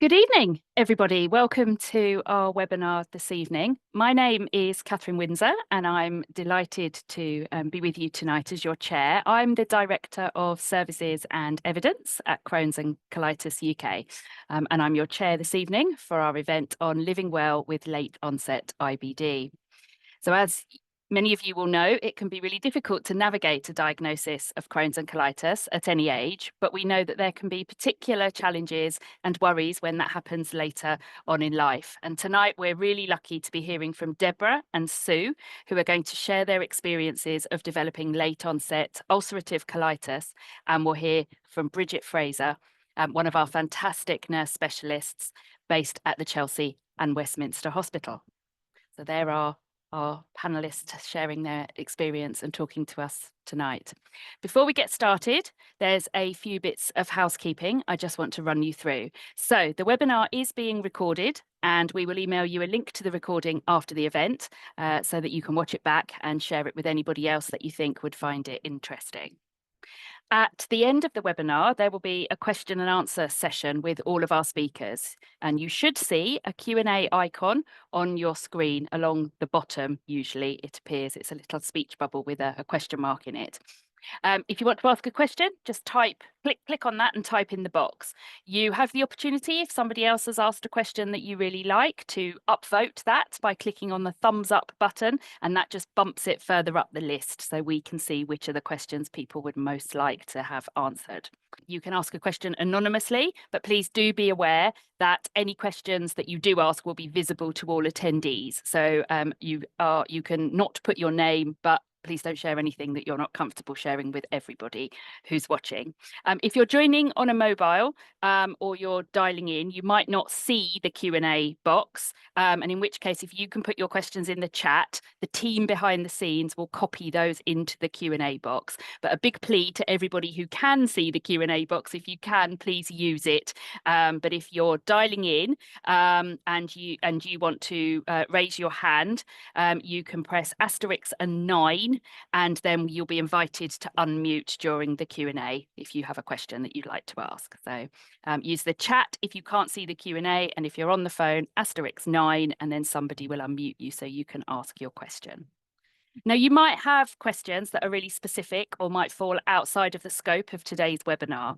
Good evening, everybody. Welcome to our webinar this evening. My name is Catherine Winsor, and I'm delighted to be with you tonight as your chair. I'm the Director of Services and Evidence at Crohn's and Colitis UK, and I'm your chair this evening for our event on living well with late-onset IBD. So as many of you will know, it can be really difficult to navigate a diagnosis of Crohn's and colitis at any age, but we know that there can be particular challenges and worries when that happens later on in life. And tonight we're really lucky to be hearing from Debra and Sue, who are going to share their experiences of developing late onset ulcerative colitis. And we'll hear from Bridgette Fraser, one of our fantastic nurse specialists based at the Chelsea and Westminster Hospital. So there are our panelists sharing their experience and talking to us tonight. Before we get started, there's a few bits of housekeeping I just want to run you through. So the webinar is being recorded, and we will email you a link to the recording after the event so that you can watch it back and share it with anybody else that you think would find it interesting. At the end of the webinar, there will be a question and answer session with all of our speakers, and you should see a Q&A icon on your screen along the bottom. Usually it appears, it's a little speech bubble with a question mark in it. If you want to ask a question, just click on that and type in the box. You have the opportunity, if somebody else has asked a question that you really like, to upvote that by clicking on the thumbs up button, and that just bumps it further up the list so we can see which are the questions people would most like to have answered. You can ask a question anonymously, but please do be aware that any questions that you do ask will be visible to all attendees. So you can not put your name, but please don't share anything that you're not comfortable sharing with everybody who's watching. If you're joining on a mobile or you're dialing in, you might not see the Q&A box. And in which case, if you can put your questions in the chat, the team behind the scenes will copy those into the Q&A box. But a big plea to everybody who can see the Q&A box, if you can, please use it. But if you're dialing in and you want to raise your hand, you can press *9, and then you'll be invited to unmute during the Q&A if you have a question that you'd like to ask. So use the chat if you can't see the Q&A, and if you're on the phone, *9, and then somebody will unmute you so you can ask your question. Now, you might have questions that are really specific or might fall outside of the scope of today's webinar.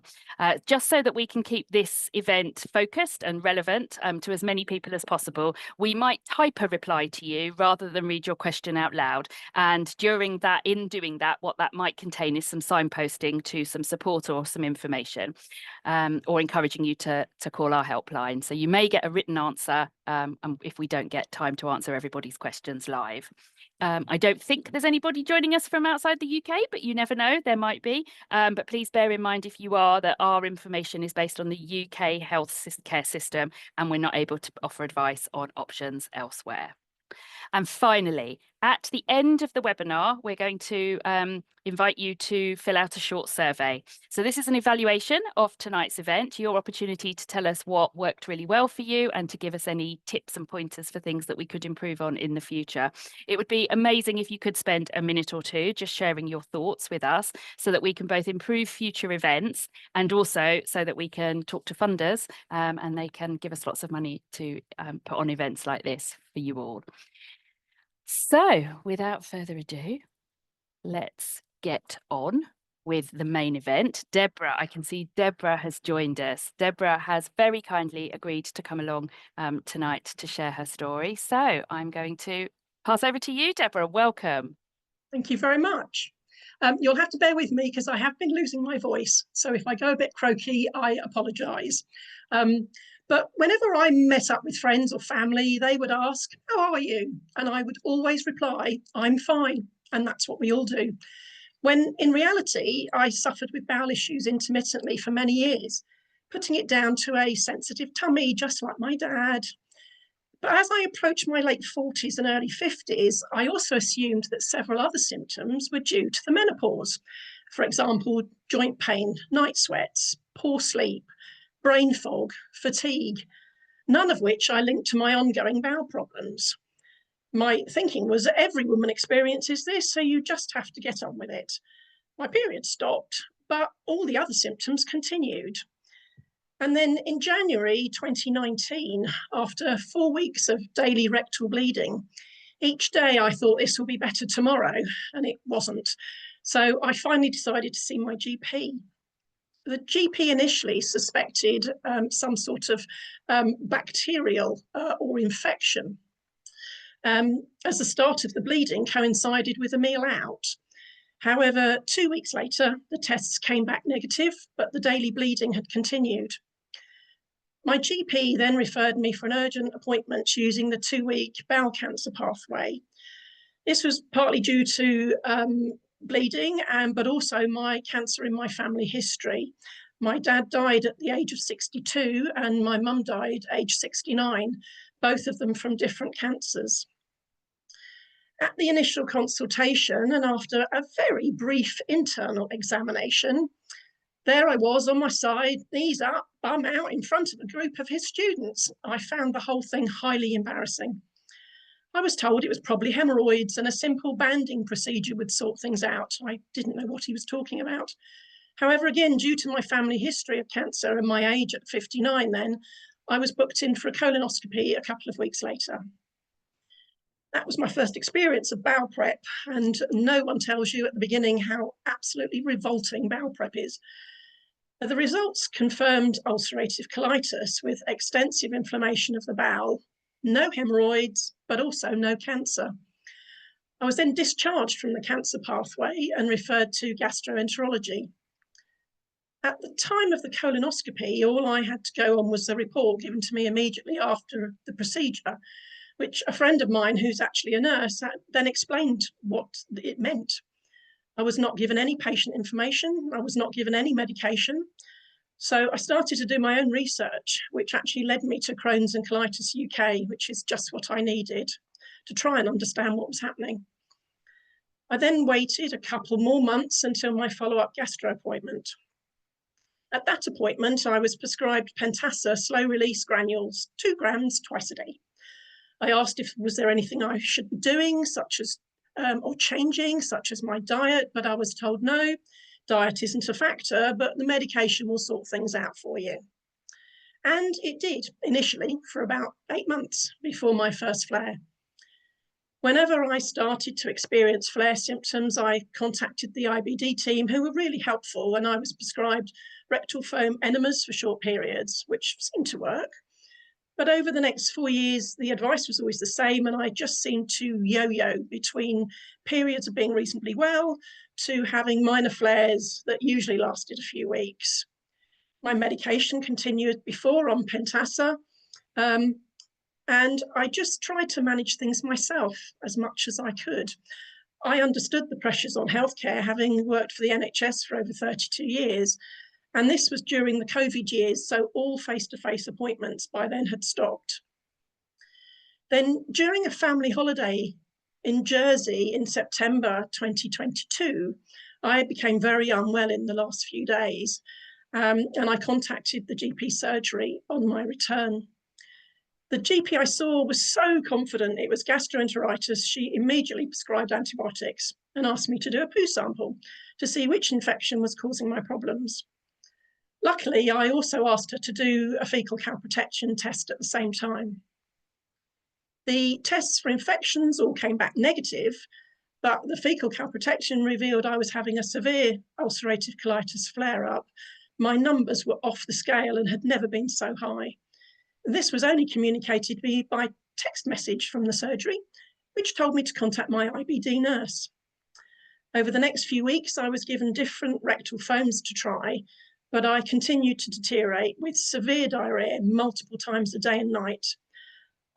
Just so that we can keep this event focused and relevant to as many people as possible, we might type a reply to you rather than read your question out loud. And in doing that, what that might contain is some signposting to some support or some information, or encouraging you to call our helpline. So you may get a written answer if we don't get time to answer everybody's questions live. I don't think there's anybody joining us from outside the UK, but you never know, there might be. But please bear in mind, if you are, that our information is based on the UK healthcare system, and we're not able to offer advice on options elsewhere. And finally, at the end of the webinar, we're going to invite you to fill out a short survey. So this is an evaluation of tonight's event, your opportunity to tell us what worked really well for you and to give us any tips and pointers for things that we could improve on in the future. It would be amazing if you could spend a minute or two just sharing your thoughts with us so that we can both improve future events and also so that we can talk to funders and they can give us lots of money to put on events like this for you all. So without further ado, let's get on with the main event. Debra, I can see Debra has joined us. Debra has very kindly agreed to come along tonight to share her story. So I'm going to pass over to you, Debra. Welcome. Thank you very much. You'll have to bear with me because I have been losing my voice. So if I go a bit croaky, I apologise. But whenever I met up with friends or family, they would ask, "How are you?" And I would always reply, "I'm fine." And that's what we all do. When in reality, I suffered with bowel issues intermittently for many years, putting it down to a sensitive tummy, just like my dad. But as I approached my late 40s and early 50s, I also assumed that several other symptoms were due to the menopause. For example, joint pain, night sweats, poor sleep, brain fog, fatigue, none of which I linked to my ongoing bowel problems. My thinking was that every woman experiences this, so you just have to get on with it. My period stopped, but all the other symptoms continued. And then in January 2019, after 4 weeks of daily rectal bleeding, each day I thought this will be better tomorrow, and it wasn't. So I finally decided to see my GP. The GP initially suspected some sort of bacterial or infection, as the start of the bleeding coincided with a meal out. However, 2 weeks later, the tests came back negative, but the daily bleeding had continued. My GP then referred me for an urgent appointment using the 2-week bowel cancer pathway. This was partly due to bleeding, but also my cancer in my family history. My dad died at the age of 62 and my mum died age 69, both of them from different cancers. At the initial consultation and after a very brief internal examination, there I was on my side, knees up, bum out in front of a group of his students. I found the whole thing highly embarrassing. I was told it was probably hemorrhoids and a simple banding procedure would sort things out. I didn't know what he was talking about. However, again, due to my family history of cancer and my age at 59 then, I was booked in for a colonoscopy a couple of weeks later. That was my first experience of bowel prep, and no one tells you at the beginning how absolutely revolting bowel prep is. The results confirmed ulcerative colitis with extensive inflammation of the bowel, no hemorrhoids, but also no cancer. I was then discharged from the cancer pathway and referred to gastroenterology. At the time of the colonoscopy, all I had to go on was the report given to me immediately after the procedure, which a friend of mine who's actually a nurse then explained what it meant. I was not given any patient information. I was not given any medication. So I started to do my own research, which actually led me to Crohn's and Colitis UK, which is just what I needed to try and understand what was happening. I then waited a couple more months until my follow-up gastro appointment. At that appointment, I was prescribed Pentasa slow-release granules, 2 grams twice a day. I asked if was there anything I should be doing, such as or changing, such as my diet, but I was told no, diet isn't a factor, but the medication will sort things out for you. And it did initially for about 8 months before my first flare. Whenever I started to experience flare symptoms, I contacted the IBD team, who were really helpful, and I was prescribed rectal foam enemas for short periods, which seemed to work. But over the next 4 years, the advice was always the same, and I just seemed to yo-yo between periods of being reasonably well to having minor flares that usually lasted a few weeks. My medication continued before on Pentasa, and I just tried to manage things myself as much as I could. I understood the pressures on healthcare, having worked for the NHS for over 32 years, and this was during the COVID years, so all face-to-face appointments by then had stopped. Then during a family holiday in Jersey in September 2022, I became very unwell in the last few days, and I contacted the GP surgery on my return. The GP I saw was so confident it was gastroenteritis, she immediately prescribed antibiotics and asked me to do a poo sample to see which infection was causing my problems. Luckily, I also asked her to do a fecal calprotectin test at the same time. The tests for infections all came back negative, but the fecal calprotectin revealed I was having a severe ulcerative colitis flare-up. My numbers were off the scale and had never been so high. This was only communicated to me by text message from the surgery, which told me to contact my IBD nurse. Over the next few weeks, I was given different rectal foams to try, but I continued to deteriorate with severe diarrhea multiple times a day and night.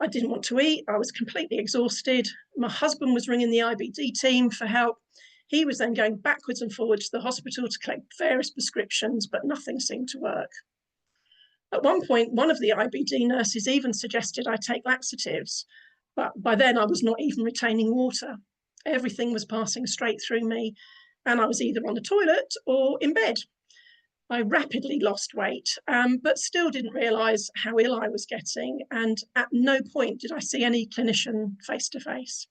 I didn't want to eat. I was completely exhausted. My husband was ringing the IBD team for help. He was then going backwards and forwards to the hospital to collect various prescriptions, but nothing seemed to work. At one point, one of the IBD nurses even suggested I take laxatives, but by then I was not even retaining water. Everything was passing straight through me, and I was either on the toilet or in bed. I rapidly lost weight, but still didn't realise how ill I was getting, and at no point did I see any clinician face to face.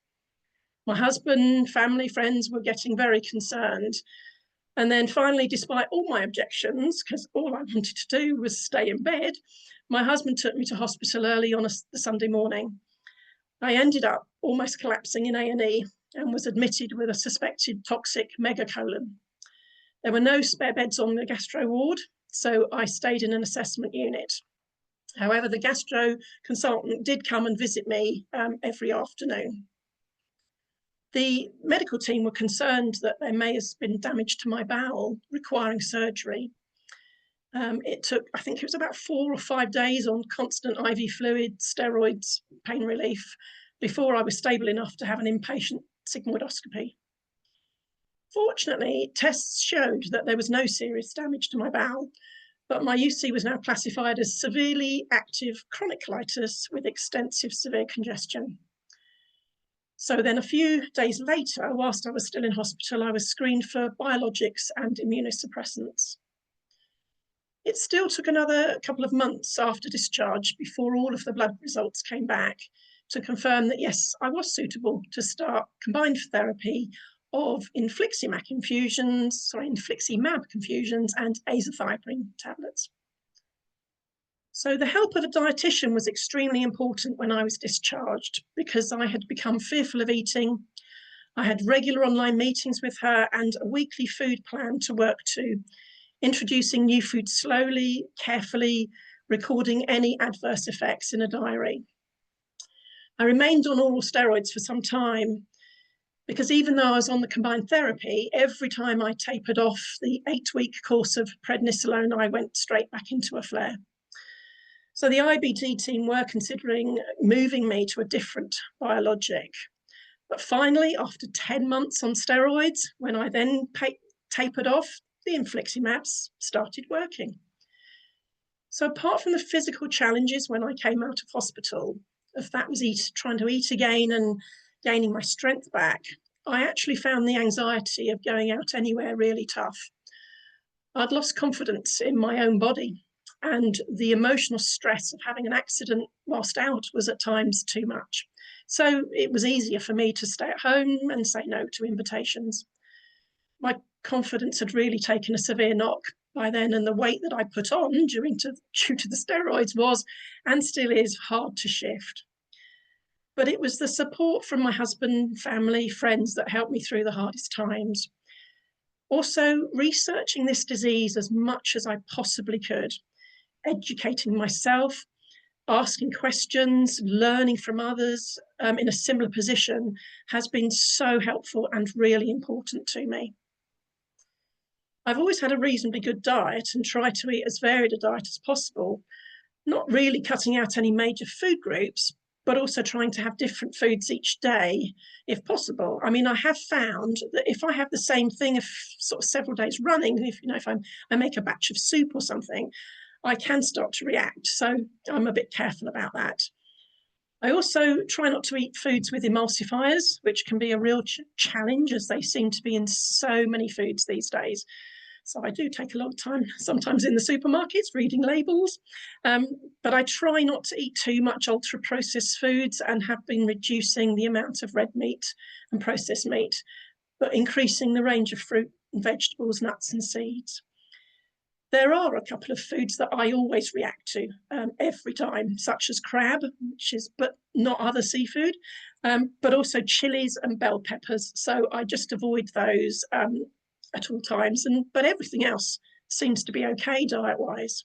My husband, family, friends were getting very concerned. And then finally, despite all my objections, because all I wanted to do was stay in bed, my husband took me to hospital early on the Sunday morning. I ended up almost collapsing in A&E and was admitted with a suspected toxic megacolon. There were no spare beds on the gastro ward, so I stayed in an assessment unit. However, the gastro consultant did come and visit me every afternoon. The medical team were concerned that there may have been damage to my bowel requiring surgery. It took, I think it was about 4 or 5 days on constant IV fluid, steroids, pain relief, before I was stable enough to have an inpatient sigmoidoscopy. Fortunately, tests showed that there was no serious damage to my bowel, but my UC was now classified as severely active chronic colitis with extensive severe congestion. So then a few days later, whilst I was still in hospital, I was screened for biologics and immunosuppressants. It still took another couple of months after discharge before all of the blood results came back to confirm that, yes, I was suitable to start combined therapy of infliximab infusions and azathioprine tablets. So the help of a dietitian was extremely important when I was discharged because I had become fearful of eating. I had regular online meetings with her and a weekly food plan to work to, introducing new food slowly, carefully, recording any adverse effects in a diary. I remained on oral steroids for some time because even though I was on the combined therapy, every time I tapered off the 8-week course of prednisolone, I went straight back into a flare. So the IBD team were considering moving me to a different biologic. But finally, after 10 months on steroids, when I then tapered off, the infliximabs started working. So apart from the physical challenges when I came out of hospital, if that was trying to eat again and gaining my strength back, I actually found the anxiety of going out anywhere really tough. I'd lost confidence in my own body, and the emotional stress of having an accident whilst out was at times too much. So it was easier for me to stay at home and say no to invitations. My confidence had really taken a severe knock by then, and the weight that I put on due to the steroids was, and still is, hard to shift. But it was the support from my husband, family, friends that helped me through the hardest times. Also, researching this disease as much as I possibly could, educating myself, asking questions, learning from others in a similar position has been so helpful and really important to me. I've always had a reasonably good diet and try to eat as varied a diet as possible, not really cutting out any major food groups, but also trying to have different foods each day, if possible. I mean, I have found that if I have the same thing sort of several days running, if I make a batch of soup or something, I can start to react. So I'm a bit careful about that. I also try not to eat foods with emulsifiers, which can be a real challenge as they seem to be in so many foods these days. So I do take a lot of time, sometimes in the supermarkets, reading labels. But I try not to eat too much ultra-processed foods and have been reducing the amount of red meat and processed meat, but increasing the range of fruit and vegetables, nuts and seeds. There are a couple of foods that I always react to every time, such as crab, but not other seafood, but also chilies and bell peppers. So I just avoid those at all times, but everything else seems to be okay diet-wise.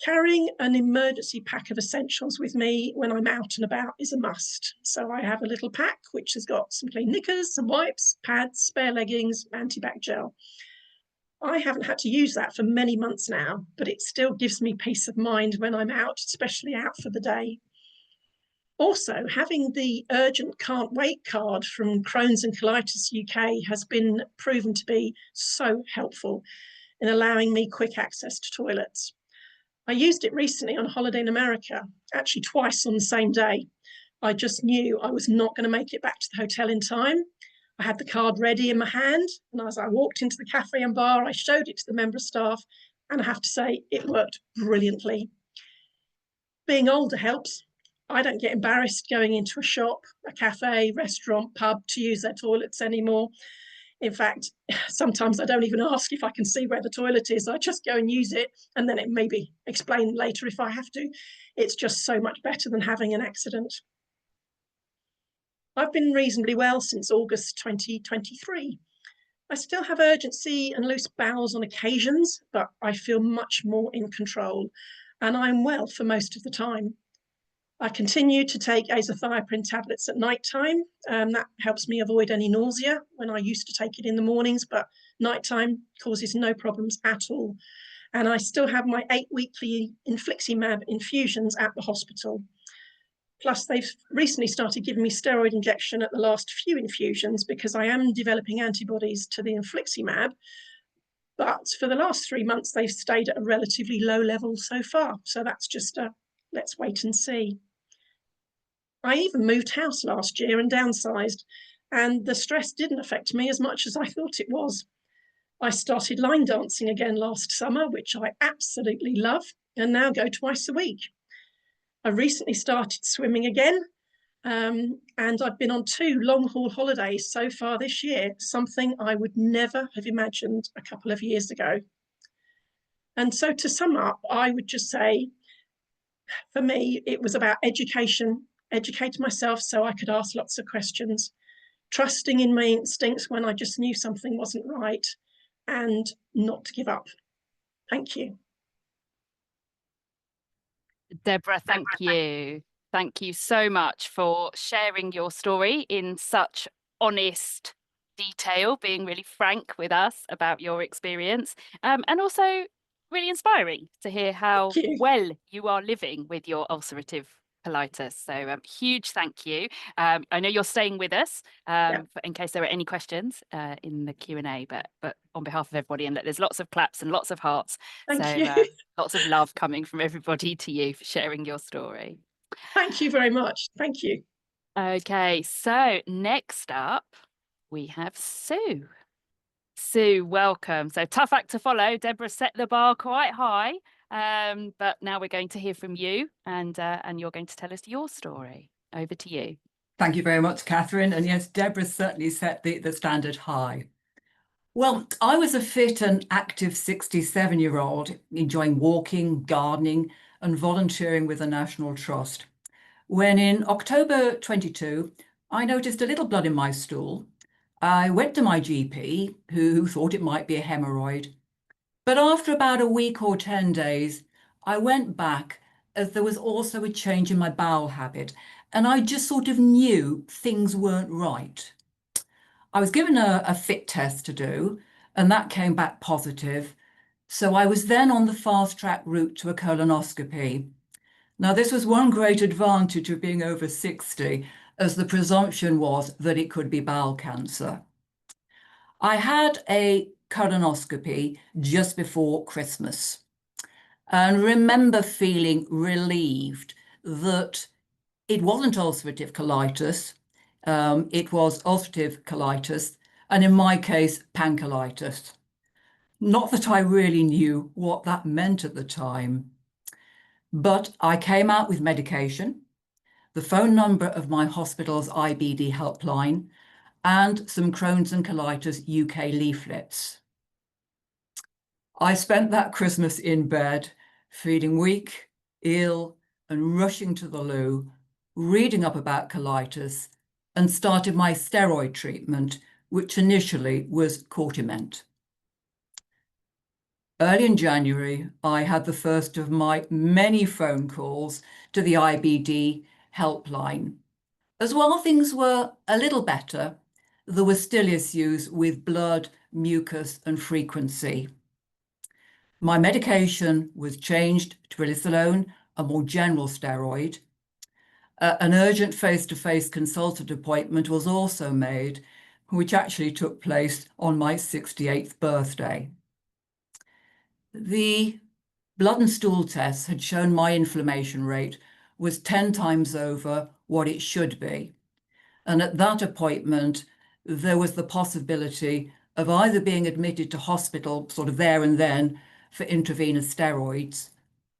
Carrying an emergency pack of essentials with me when I'm out and about is a must. So I have a little pack which has got some clean knickers, some wipes, pads, spare leggings, anti-bac gel. I haven't had to use that for many months now, but it still gives me peace of mind when I'm out, especially out for the day. Also, having the urgent can't wait card from Crohn's and Colitis UK has been proven to be so helpful in allowing me quick access to toilets. I used it recently on holiday in America, actually twice on the same day. I just knew I was not going to make it back to the hotel in time. I had the card ready in my hand, and as I walked into the cafe and bar, I showed it to the member of staff, and I have to say it worked brilliantly. Being older helps. I don't get embarrassed going into a shop, a cafe, restaurant, pub to use their toilets anymore. In fact, sometimes I don't even ask if I can see where the toilet is. I just go and use it, and then it maybe explain later if I have to. It's just so much better than having an accident. I've been reasonably well since August 2023. I still have urgency and loose bowels on occasions, but I feel much more in control, and I'm well for most of the time. I continue to take azathioprine tablets at night time. That helps me avoid any nausea when I used to take it in the mornings, but nighttime causes no problems at all. And I still have my 8-weekly infliximab infusions at the hospital. Plus, they've recently started giving me steroid injection at the last few infusions because I am developing antibodies to the infliximab. But for the last 3 months, they've stayed at a relatively low level so far. So that's just a let's wait and see. I even moved house last year and downsized, and the stress didn't affect me as much as I thought it was. I started line dancing again last summer, which I absolutely love, and now go twice a week. I recently started swimming again, and I've been on 2 long-haul holidays so far this year, something I would never have imagined a couple of years ago. And so to sum up, I would just say, for me, it was about educate myself so I could ask lots of questions, trusting in my instincts when I just knew something wasn't right, and not to give up. Thank you. Debra, thank you. Thank you so much for sharing your story in such honest detail, being really frank with us about your experience, and also really inspiring to hear how well you are living with your ulcerative colitis. So huge thank you. I know you're staying with us in case there are any questions in the Q&A, but on behalf of everybody, and there's lots of claps and lots of hearts. Thank you. Lots of love coming from everybody to you for sharing your story. Thank you very much. Thank you. Okay, so next up we have Sue. Sue, welcome. So tough act to follow. Debra set the bar quite high, but now we're going to hear from you, and you're going to tell us your story. Over to you. Thank you very much, Catherine. And yes, Debra certainly set the standard high. Well, I was a fit and active 67-year-old, enjoying walking, gardening, and volunteering with the National Trust, when in October 22, I noticed a little blood in my stool. I went to my GP, who thought it might be a hemorrhoid. But after about a week or 10 days, I went back as there was also a change in my bowel habit, and I just sort of knew things weren't right. I was given a fit test to do, and that came back positive. So I was then on the fast track route to a colonoscopy. Now, this was one great advantage of being over 60, as the presumption was that it could be bowel cancer. I had a colonoscopy just before Christmas and remember feeling relieved that it wasn't ulcerative colitis, it was ulcerative colitis, and in my case, pancolitis. Not that I really knew what that meant at the time, but I came out with medication, the phone number of my hospital's IBD helpline, and some Crohn's and Colitis UK leaflets. I spent that Christmas in bed, feeling weak, ill, and rushing to the loo, reading up about colitis, and started my steroid treatment, which initially was Cortiment. Early in January, I had the first of my many phone calls to the IBD helpline. As while things were a little better, there were still issues with blood, mucus, and frequency. My medication was changed to prednisolone, a more general steroid. An urgent face-to-face consultant appointment was also made, which actually took place on my 68th birthday. The blood and stool tests had shown my inflammation rate was 10 times over what it should be. And at that appointment, there was the possibility of either being admitted to hospital sort of there and then for intravenous steroids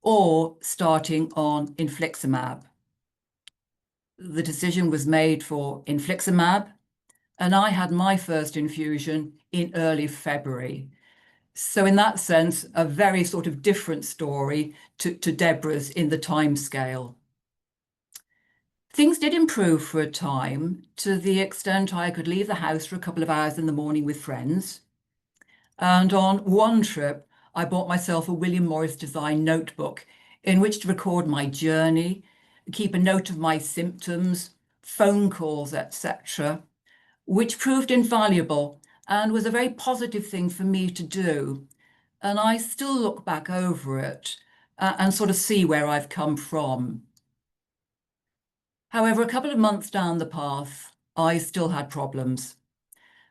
or starting on infliximab. The decision was made for infliximab, and I had my first infusion in early February. So in that sense, a very sort of different story to Debra's in the timescale. Things did improve for a time, to the extent I could leave the house for a couple of hours in the morning with friends. And on one trip, I bought myself a William Morris design notebook in which to record my journey, keep a note of my symptoms, phone calls, etc., which proved invaluable and was a very positive thing for me to do. And I still look back over it and sort of see where I've come from. However, a couple of months down the path, I still had problems.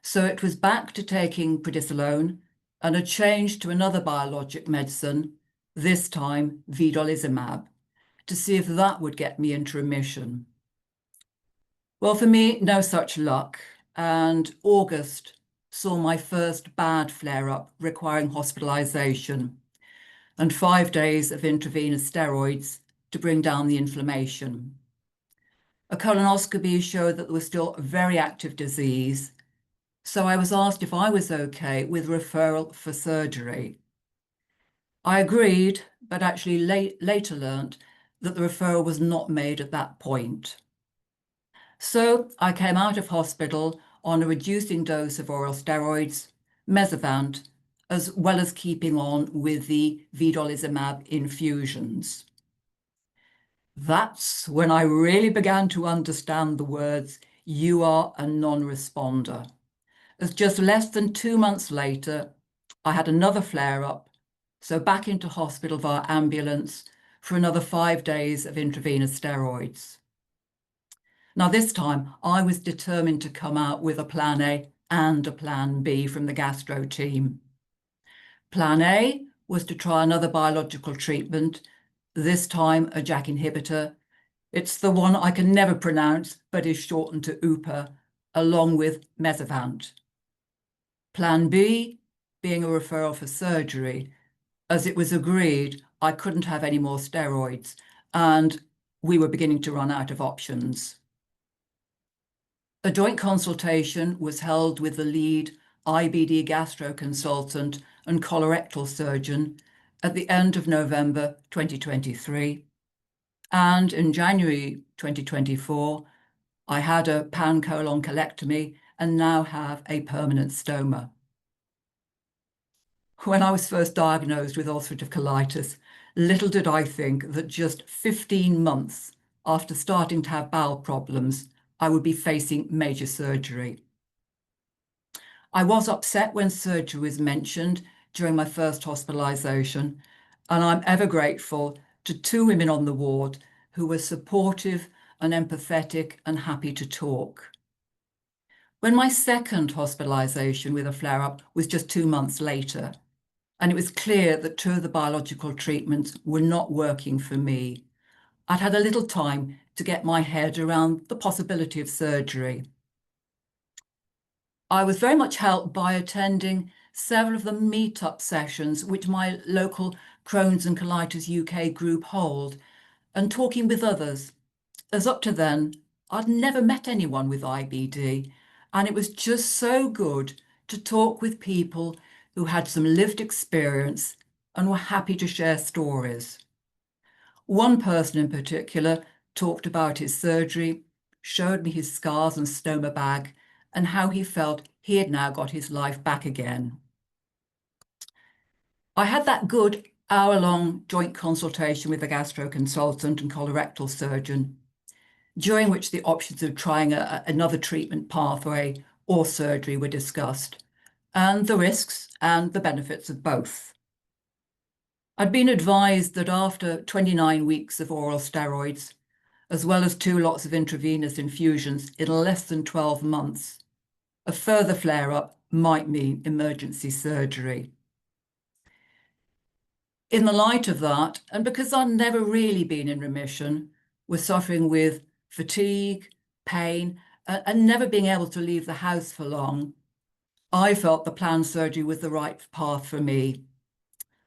So it was back to taking prednisolone and a change to another biologic medicine, this time vedolizumab, to see if that would get me into remission. Well, for me, no such luck, and August saw my first bad flare-up requiring hospitalization and 5 days of intravenous steroids to bring down the inflammation. A colonoscopy showed that there was still very active disease, so I was asked if I was okay with referral for surgery. I agreed, but actually later learnt that the referral was not made at that point. So I came out of hospital on a reducing dose of oral steroids, Mesavant, as well as keeping on with the vedolizumab infusions. That's when I really began to understand the words, "You are a non-responder." As just less than 2 months later, I had another flare-up, so back into hospital via ambulance for another 5 days of intravenous steroids. Now this time, I was determined to come out with a plan A and a plan B from the gastro team. Plan A was to try another biological treatment, this time a JAK inhibitor. It's the one I can never pronounce, but is shortened to UPA, along with Mesavant. Plan B being a referral for surgery, as it was agreed I couldn't have any more steroids and we were beginning to run out of options. A joint consultation was held with the lead IBD gastro consultant and colorectal surgeon at the end of November 2023. And in January 2024, I had a pan-colon colectomy and now have a permanent stoma. When I was first diagnosed with ulcerative colitis, little did I think that just 15 months after starting to have bowel problems, I would be facing major surgery. I was upset when surgery was mentioned during my first hospitalization, and I'm ever grateful to 2 women on the ward who were supportive and empathetic and happy to talk. When my second hospitalization with a flare-up was just 2 months later, and it was clear that 2 of the biological treatments were not working for me, I'd had a little time to get my head around the possibility of surgery. I was very much helped by attending several of the meet-up sessions which my local Crohn's and Colitis UK group hold, and talking with others, as up to then I'd never met anyone with IBD, and it was just so good to talk with people who had some lived experience and were happy to share stories. One person in particular talked about his surgery, showed me his scars and stoma bag, and how he felt he had now got his life back again. I had that good hour-long joint consultation with a gastro consultant and colorectal surgeon, during which the options of trying another treatment pathway or surgery were discussed, and the risks and the benefits of both. I'd been advised that after 29 weeks of oral steroids, as well as 2 lots of intravenous infusions in less than 12 months, a further flare-up might mean emergency surgery. In the light of that, and because I'd never really been in remission, was suffering with fatigue, pain, and never being able to leave the house for long, I felt the planned surgery was the right path for me.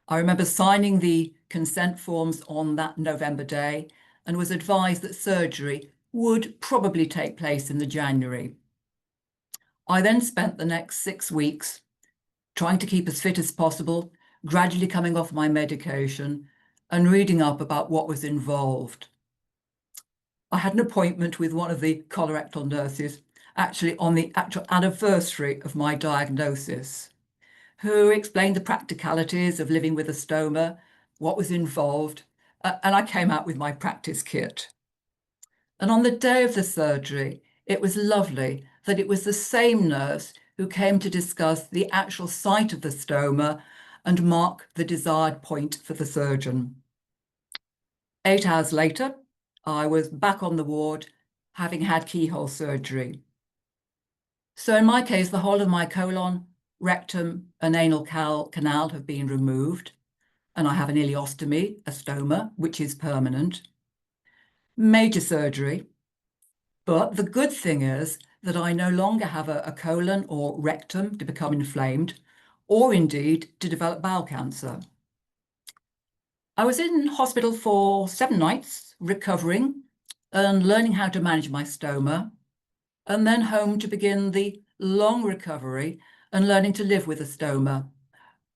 I remember signing the consent forms on that November day and was advised that surgery would probably take place in the January. I then spent the next 6 weeks trying to keep as fit as possible, gradually coming off my medication and reading up about what was involved. I had an appointment with one of the colorectal nurses, actually on the actual anniversary of my diagnosis, who explained the practicalities of living with a stoma, what was involved, and I came out with my practice kit. And on the day of the surgery, it was lovely that it was the same nurse who came to discuss the actual site of the stoma and mark the desired point for the surgeon. 8 hours later, I was back on the ward, having had keyhole surgery. So in my case, the whole of my colon, rectum, and anal canal have been removed, and I have an ileostomy, a stoma, which is permanent. Major surgery. But the good thing is that I no longer have a colon or rectum to become inflamed, or indeed to develop bowel cancer. I was in hospital for 7 nights, recovering and learning how to manage my stoma, and then home to begin the long recovery and learning to live with a stoma.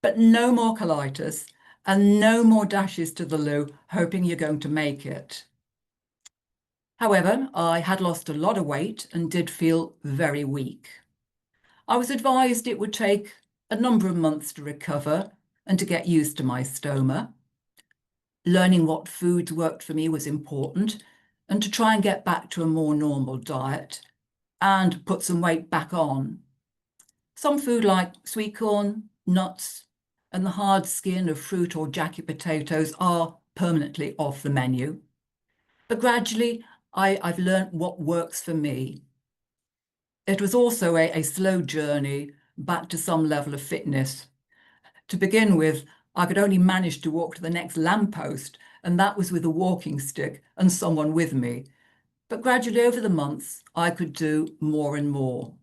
But no more colitis and no more dashes to the loo, hoping you're going to make it. However, I had lost a lot of weight and did feel very weak. I was advised it would take a number of months to recover and to get used to my stoma. Learning what foods worked for me was important, and to try and get back to a more normal diet and put some weight back on. Some food like sweet corn, nuts, and the hard skin of fruit or jacket potatoes are permanently off the menu. But gradually, I've learned what works for me. It was also a slow journey back to some level of fitness. To begin with, I could only manage to walk to the next lamppost, and that was with a walking stick and someone with me. But gradually over the months, I could do more and more.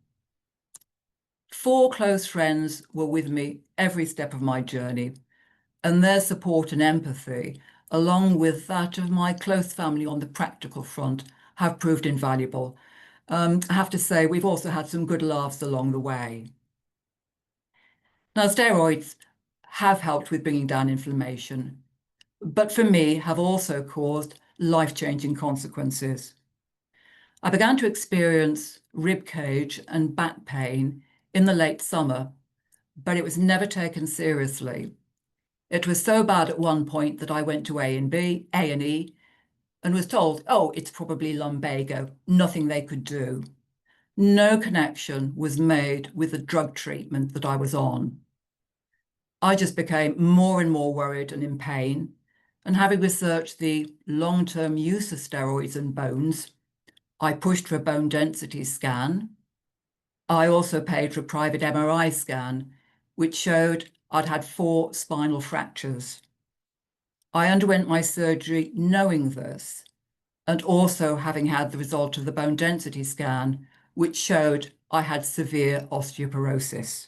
4 close friends were with me every step of my journey, and their support and empathy, along with that of my close family on the practical front, have proved invaluable. I have to say, we've also had some good laughs along the way. Now, steroids have helped with bringing down inflammation, but for me have also caused life-changing consequences. I began to experience rib cage and back pain in the late summer, but it was never taken seriously. It was so bad at one point that I went to A&E and was told, oh, it's probably lumbago, nothing they could do. No connection was made with the drug treatment that I was on. I just became more and more worried and in pain, and having researched the long-term use of steroids in bones, I pushed for a bone density scan. I also paid for a private MRI scan, which showed I'd had 4 spinal fractures. I underwent my surgery knowing this, and also having had the result of the bone density scan, which showed I had severe osteoporosis.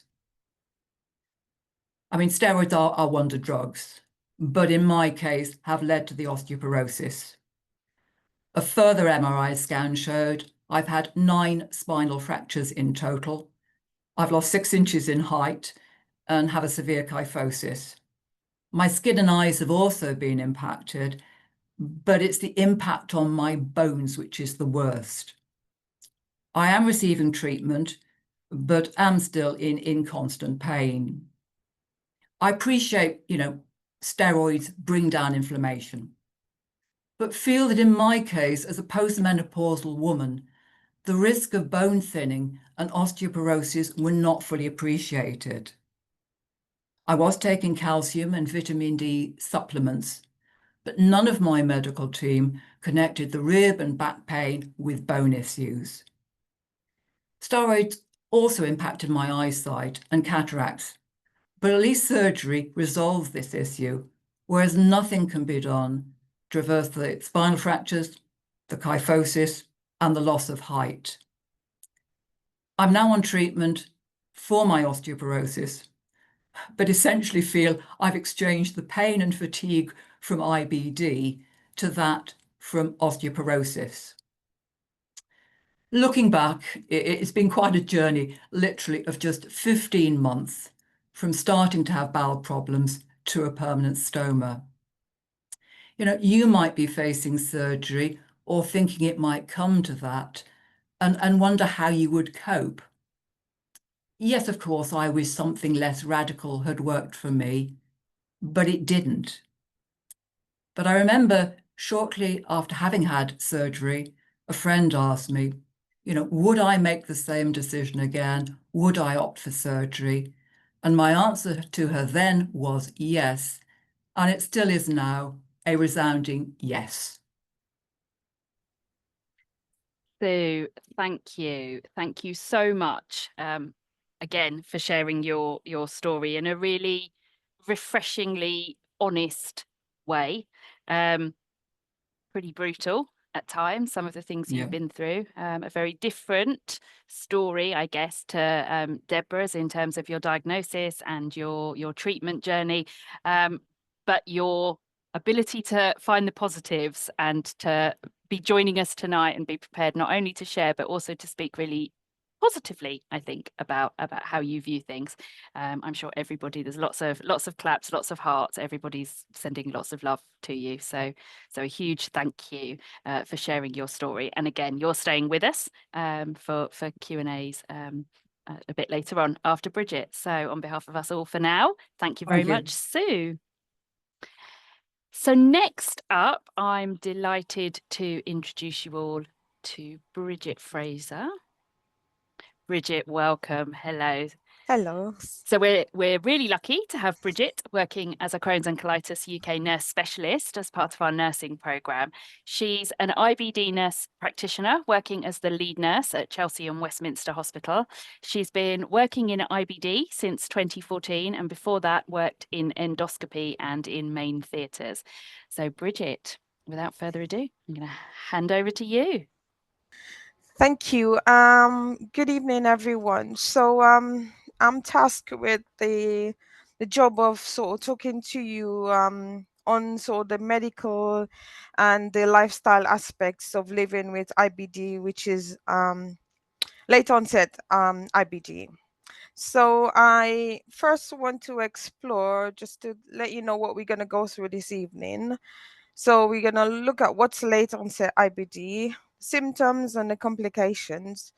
I mean, steroids are wonder drugs, but in my case have led to the osteoporosis. A further MRI scan showed I've had 9 spinal fractures in total. I've lost 6 inches in height and have a severe kyphosis. My skin and eyes have also been impacted, but it's the impact on my bones which is the worst. I am receiving treatment, but am still in constant pain. I appreciate, steroids bring down inflammation, but feel that in my case, as a postmenopausal woman, the risk of bone thinning and osteoporosis were not fully appreciated. I was taking calcium and vitamin D supplements, but none of my medical team connected the rib and back pain with bone issues. Steroids also impacted my eyesight and cataracts, but at least surgery resolves this issue, whereas nothing can be done to reverse the spinal fractures, the kyphosis, and the loss of height. I'm now on treatment for my osteoporosis, but essentially feel I've exchanged the pain and fatigue from IBD to that from osteoporosis. Looking back, it's been quite a journey, literally, of just 15 months from starting to have bowel problems to a permanent stoma. You know, you might be facing surgery or thinking it might come to that and wonder how you would cope. Yes, of course, I wish something less radical had worked for me, but it didn't. But I remember shortly after having had surgery, a friend asked me, you know, would I make the same decision again? Would I opt for surgery? And my answer to her then was yes. And it still is now a resounding yes. So thank you. Thank you so much again for sharing your story in a really refreshingly honest way. Pretty brutal at times, some of the things Yeah. you've been through. A very different story, I guess, to Debra's in terms of your diagnosis and your treatment journey. But your ability to find the positives and to be joining us tonight and be prepared not only to share, but also to speak really positively, I think, about how you view things. I'm sure everybody, there's lots of claps, lots of hearts. Everybody's sending lots of love to you. So a huge thank you for sharing your story. And again, you're staying with us for Q&As a bit later on after Bridgette. So on behalf of us all for now, thank you very much, Sue. So next up, I'm delighted to introduce you all to Bridgette Fraser. Bridgette, welcome. Hello. Hello. So we're really lucky to have Bridgette working as a Crohn's and Colitis UK nurse specialist as part of our nursing programme. She's an IBD nurse practitioner working as the lead nurse at Chelsea and Westminster Hospital. She's been working in IBD since 2014 and before that worked in endoscopy and in main theatres. So Bridgette, without further ado, I'm going to hand over to you. Thank you. Good evening, everyone. So I'm tasked with the job of sort of talking to you on sort of the medical and the lifestyle aspects of living with IBD, which is late onset IBD. So I first want to explore, just to let you know what we're going to go through this evening. So we're going to look at what's late onset IBD, symptoms and the complications,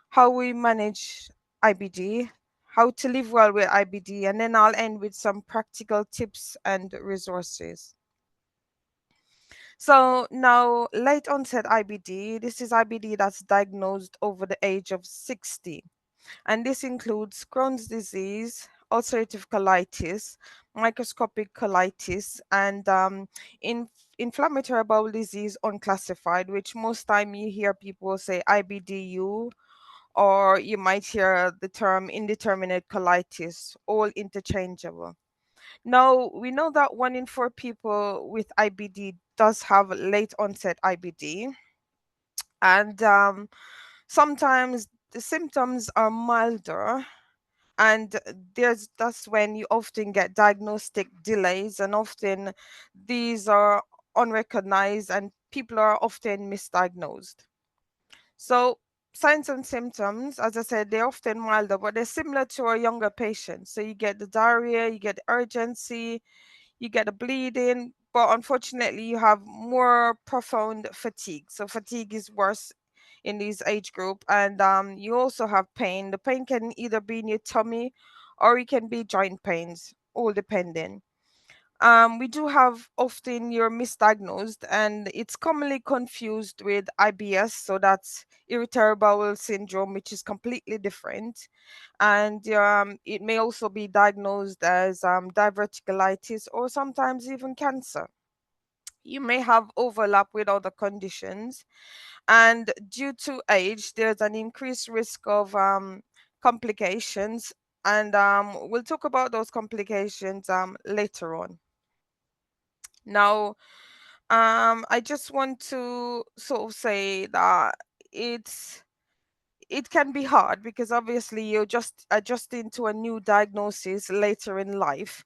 how we manage IBD, how to live well with IBD, and then I'll end with some practical tips and resources. So now, late onset IBD, this is IBD that's diagnosed over the age of 60. And this includes Crohn's disease, ulcerative colitis, microscopic colitis, and inflammatory bowel disease unclassified, which most time you hear people say IBDU, or you might hear the term indeterminate colitis, all interchangeable. Now, we know that 1 in 4 people with IBD does have late onset IBD, and sometimes the symptoms are milder, and that's when you often get diagnostic delays, and often these are unrecognized and people are often misdiagnosed. So signs and symptoms, as I said, they're often milder, but they're similar to our younger patients. So you get the diarrhea, you get the urgency, you get the bleeding, but unfortunately you have more profound fatigue. So fatigue is worse in this age group, and you also have pain. The pain can either be in your tummy or it can be joint pains, all depending. We do have often you're misdiagnosed, and it's commonly confused with IBS, so that's irritable bowel syndrome, which is completely different. And it may also be diagnosed as diverticulitis or sometimes even cancer. You may have overlap with other conditions, and due to age, there's an increased risk of complications, and we'll talk about those complications later on. Now, I just want to sort of say that it can be hard because obviously you're just adjusting to a new diagnosis later in life,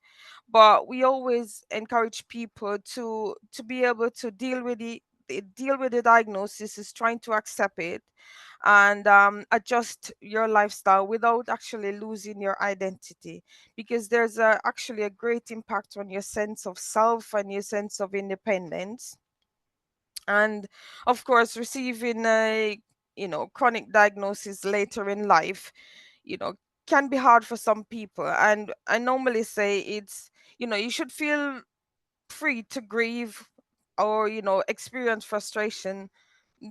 but we always encourage people to be able to deal with deal with the diagnosis is trying to accept it and adjust your lifestyle without actually losing your identity, because there's actually a great impact on your sense of self and your sense of independence. And of course, receiving a chronic diagnosis later in life, you know can be hard for some people. And I normally say it's, you should feel free to grieve or experience frustration.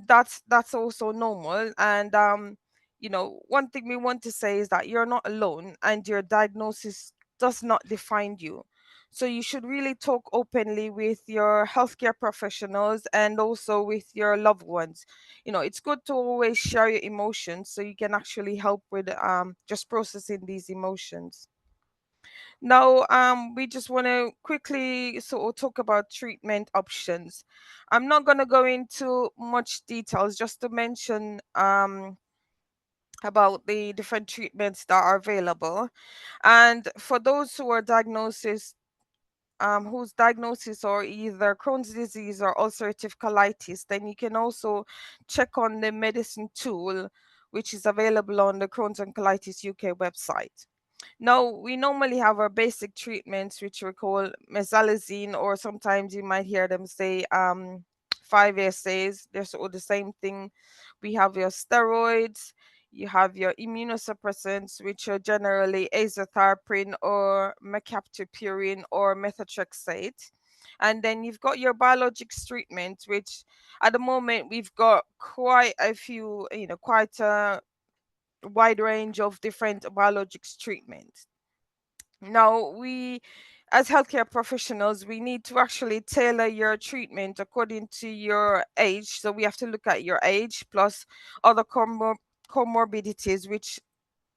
That's also normal. And one thing we want to say is that you're not alone and your diagnosis does not define you. So you should really talk openly with your healthcare professionals and also with your loved ones. It's good to always share your emotions so you can actually help with just processing these emotions. Now, we just want to quickly sort of talk about treatment options. I'm not going to go into much details, just to mention about the different treatments that are available. And for those who are diagnosis, whose diagnosis are either Crohn's disease or ulcerative colitis, then you can also check on the medicine tool, which is available on the Crohn's and Colitis UK website. Now, we normally have our basic treatments, which we call mesalazine, or sometimes you might hear them say 5-ASAs. They're sort of the same thing. We have your steroids, you have your immunosuppressants, which are generally azathioprine or mercaptopurine or methotrexate. And then you've got your biologics treatment, which at the moment we've got quite a few, quite a wide range of different biologics treatments. Now, we, as healthcare professionals, we need to actually tailor your treatment according to your age. So we have to look at your age plus other comorbidities, which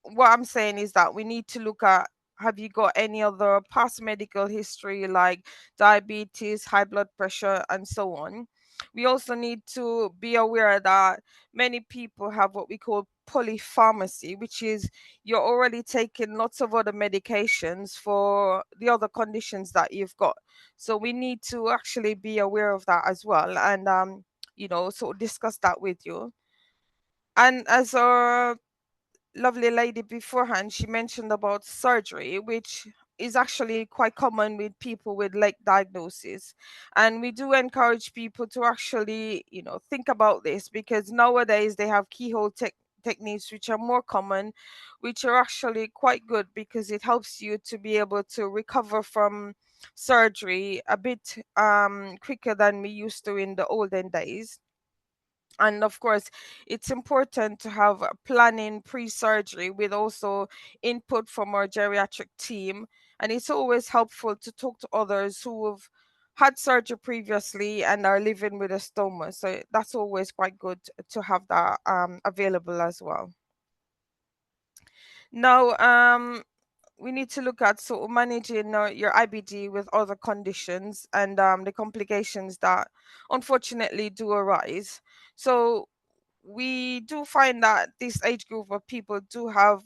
what I'm saying is that we need to look at, have you got any other past medical history like diabetes, high blood pressure, and so on. We also need to be aware that many people have what we call polypharmacy, which is you're already taking lots of other medications for the other conditions that you've got. So we need to actually be aware of that as well, and sort of discuss that with you. And as our lovely lady beforehand, she mentioned about surgery, which is actually quite common with people with late diagnosis. And we do encourage people to actually, think about this, because nowadays they have keyhole techniques which are more common, which are actually quite good because it helps you to be able to recover from surgery a bit quicker than we used to in the olden days. And of course, it's important to have planning pre-surgery with also input from our geriatric team. And it's always helpful to talk to others who have had surgery previously and are living with a stoma. So that's always quite good to have that available as well. Now, we need to look at sort of managing your IBD with other conditions and the complications that unfortunately do arise. So we do find that this age group of people do have,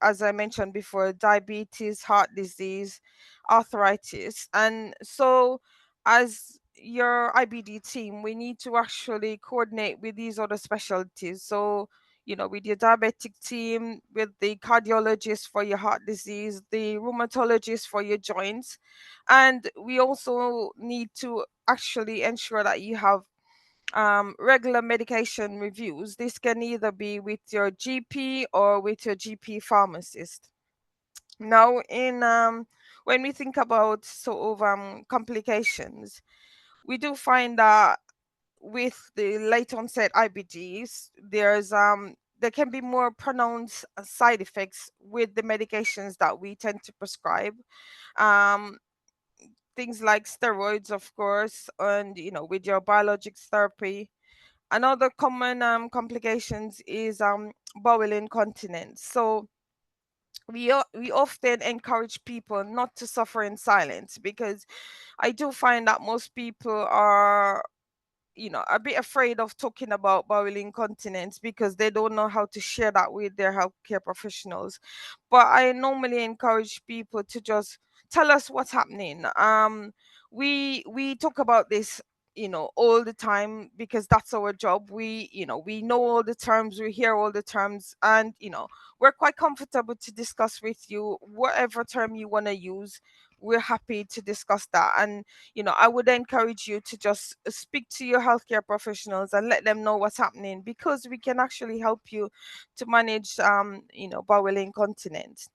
as I mentioned before, diabetes, heart disease, arthritis. And so, as your IBD team, we need to actually coordinate with these other specialties. So, with your diabetic team, with the cardiologist for your heart disease, the rheumatologist for your joints. And we also need to actually ensure that you have regular medication reviews. This can either be with your GP or with your GP pharmacist. Now, in when we think about sort of complications, we do find that with the late onset IBDs, there can be more pronounced side effects with the medications that we tend to prescribe. Um, Things like steroids, of course, and with your biologics therapy. Another common complications is bowel incontinence. So we often encourage people not to suffer in silence, because I do find that most people are a bit afraid of talking about bowel incontinence because they don't know how to share that with their healthcare professionals. But I normally encourage people to just tell us what's happening. We talk about this all the time, because that's our job. We know all the terms, we hear all the terms, and we're quite comfortable to discuss with you whatever term you want to use. We're happy to discuss that. And I would encourage you to just speak to your healthcare professionals and let them know what's happening, because we can actually help you to manage bowel incontinence.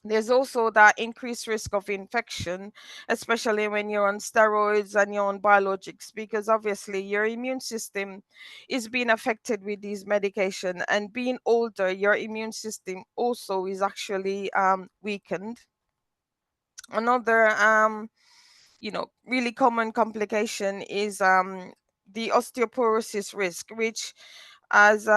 There's also that increased risk of infection, especially when you're on steroids and you're on biologics, because obviously your immune system is being affected with these medication, and being older, your immune system also is actually weakened. Another really common complication is the osteoporosis risk, which, as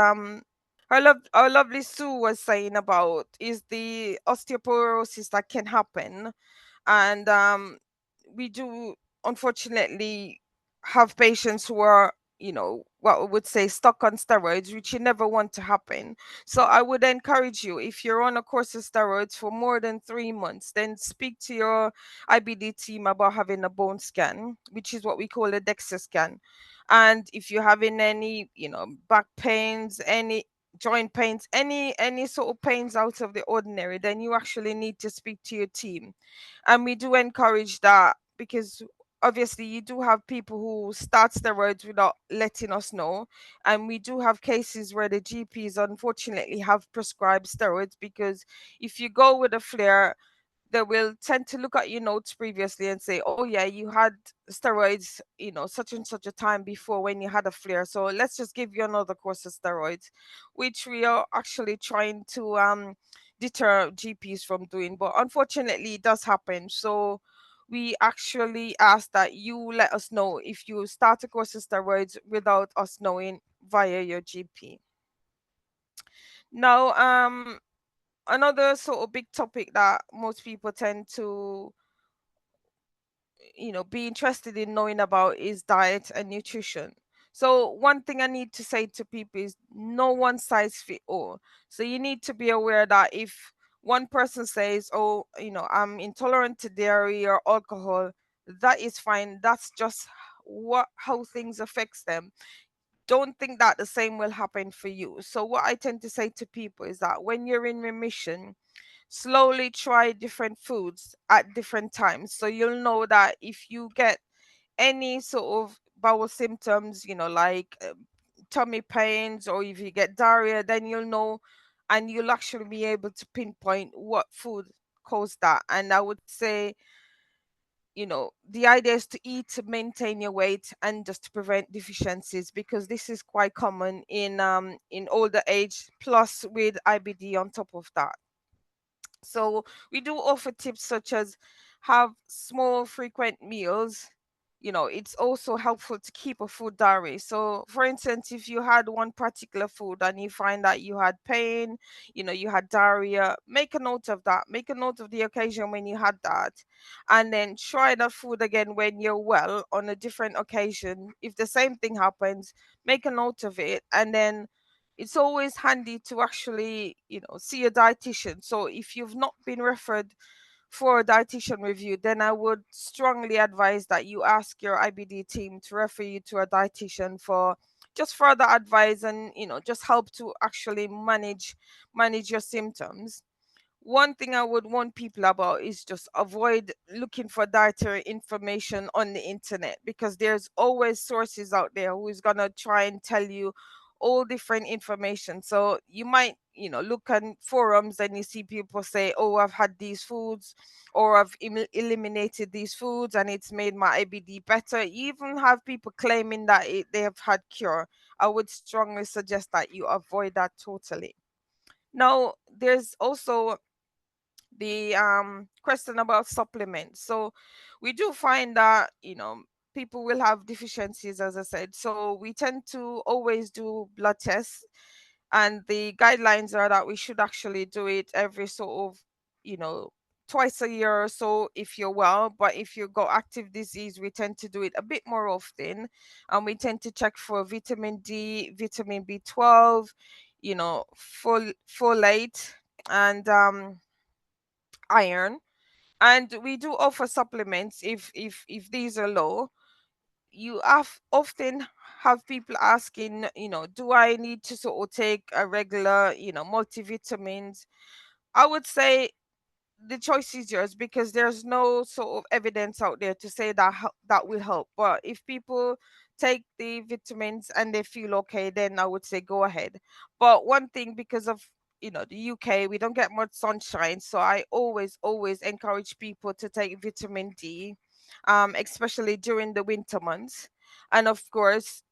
our lovely Sue was saying about, is the osteoporosis that can happen. And we do unfortunately have patients who are what we would say stuck on steroids, which you never want to happen. So I would encourage you, if you're on a course of steroids for more than 3 months, then speak to your IBD team about having a bone scan, which is what we call a DEXA scan. And if you're having any back pains, any joint pains, any sort of pains out of the ordinary, then you actually need to speak to your team. And we do encourage that, because obviously you do have people who start steroids without letting us know. And we do have cases where the GPs unfortunately have prescribed steroids, because if you go with a flare, they will tend to look at your notes previously and say, oh yeah, you had steroids such and such a time before when you had a flare, so let's just give you another course of steroids, which we are actually trying to deter GPs from doing. But unfortunately it does happen. So we actually ask that you let us know if you start a course of steroids without us knowing, via your GP. Now, another sort of big topic that most people tend to be interested in knowing about is diet and nutrition. So one thing I need to say to people is no one size fit all. So you need to be aware that if one person says, oh, I'm intolerant to dairy or alcohol, that is fine. That's just how things affects them. Don't think that the same will happen for you. So what I tend to say to people is that when you're in remission, slowly try different foods at different times. So you'll know that if you get any sort of bowel symptoms, like tummy pains, or if you get diarrhea, then you'll know, and you'll actually be able to pinpoint what food caused that. And I would say, the idea is to eat to maintain your weight and just to prevent deficiencies, because this is quite common in older age, plus with IBD on top of that. So we do offer tips such as have small frequent meals. It's also helpful to keep a food diary. So for instance, if you had one particular food and you find that you had pain, you had diarrhea, make a note of that. Make a note of the occasion when you had that, and then try that food again when you're well on a different occasion. If the same thing happens, make a note of it. And then it's always handy to actually see a dietitian. So if you've not been referred for a dietitian review, then I would strongly advise that you ask your IBD team to refer you to a dietitian for just further advice, and just help to actually manage your symptoms. One thing I would warn people about is just avoid looking for dietary information on the internet, because there's always sources out there who is going to try and tell you all different information. So you might look on forums and you see people say, oh, I've had these foods, or I've eliminated these foods and it's made my IBD better. You even have people claiming that they have had cure. I would strongly suggest that you avoid that totally. Now, there's also the question about supplements. So we do find that people will have deficiencies, as I said. So we tend to always do blood tests, and the guidelines are that we should actually do it every sort of twice a year or so if you're well. But if you've got active disease, we tend to do it a bit more often, and we tend to check for vitamin D, vitamin B12, folate, and iron. And we do offer supplements if these are low. you often have people asking, do I need to sort of take a regular, multivitamins? I would say the choice is yours, because there's no sort of evidence out there to say that that will help. But if people take the vitamins and they feel okay, then I would say go ahead. But one thing, because of the UK, we don't get much sunshine, so I always encourage people to take vitamin D, especially during the winter months. And of course,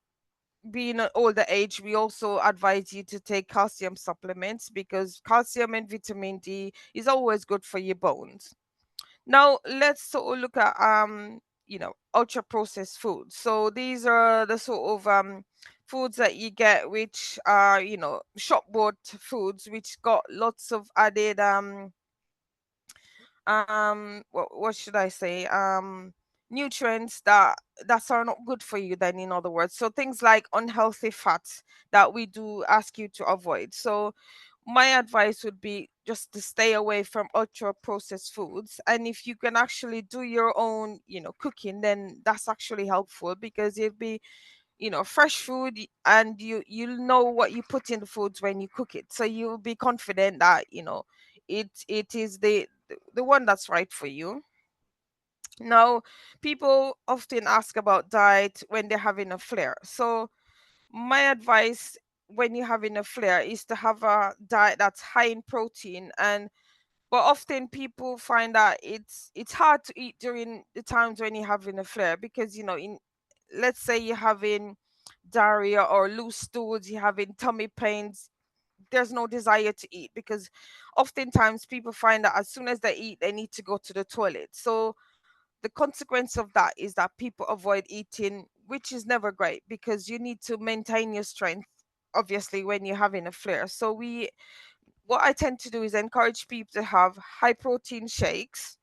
being an older age, we also advise you to take calcium supplements, because calcium and vitamin D is always good for your bones. Now let's sort of look at ultra processed foods. So these are the sort of foods that you get, which are shop bought foods, which got lots of added what should I say, nutrients that are not good for you, then, in other words. So things like unhealthy fats that we do ask you to avoid. So my advice would be just to stay away from ultra processed foods, and if you can actually do your own cooking, then that's actually helpful, because it'll be fresh food, and you'll know what you put in the foods when you cook it, so you'll be confident that it is the one that's right for you. Now, people often ask about diet when they're having a flare. So my advice when you're having a flare is to have a diet that's high in protein. And but often people find that it's hard to eat during the times when you're having a flare, because in let's say you're having diarrhea or loose stools, you're having tummy pains, there's no desire to eat, because oftentimes people find that as soon as they eat, they need to go to the toilet. So the consequence of that is that people avoid eating, which is never great, because you need to maintain your strength, obviously, when you're having a flare. So what I tend to do is encourage people to have high protein shakes,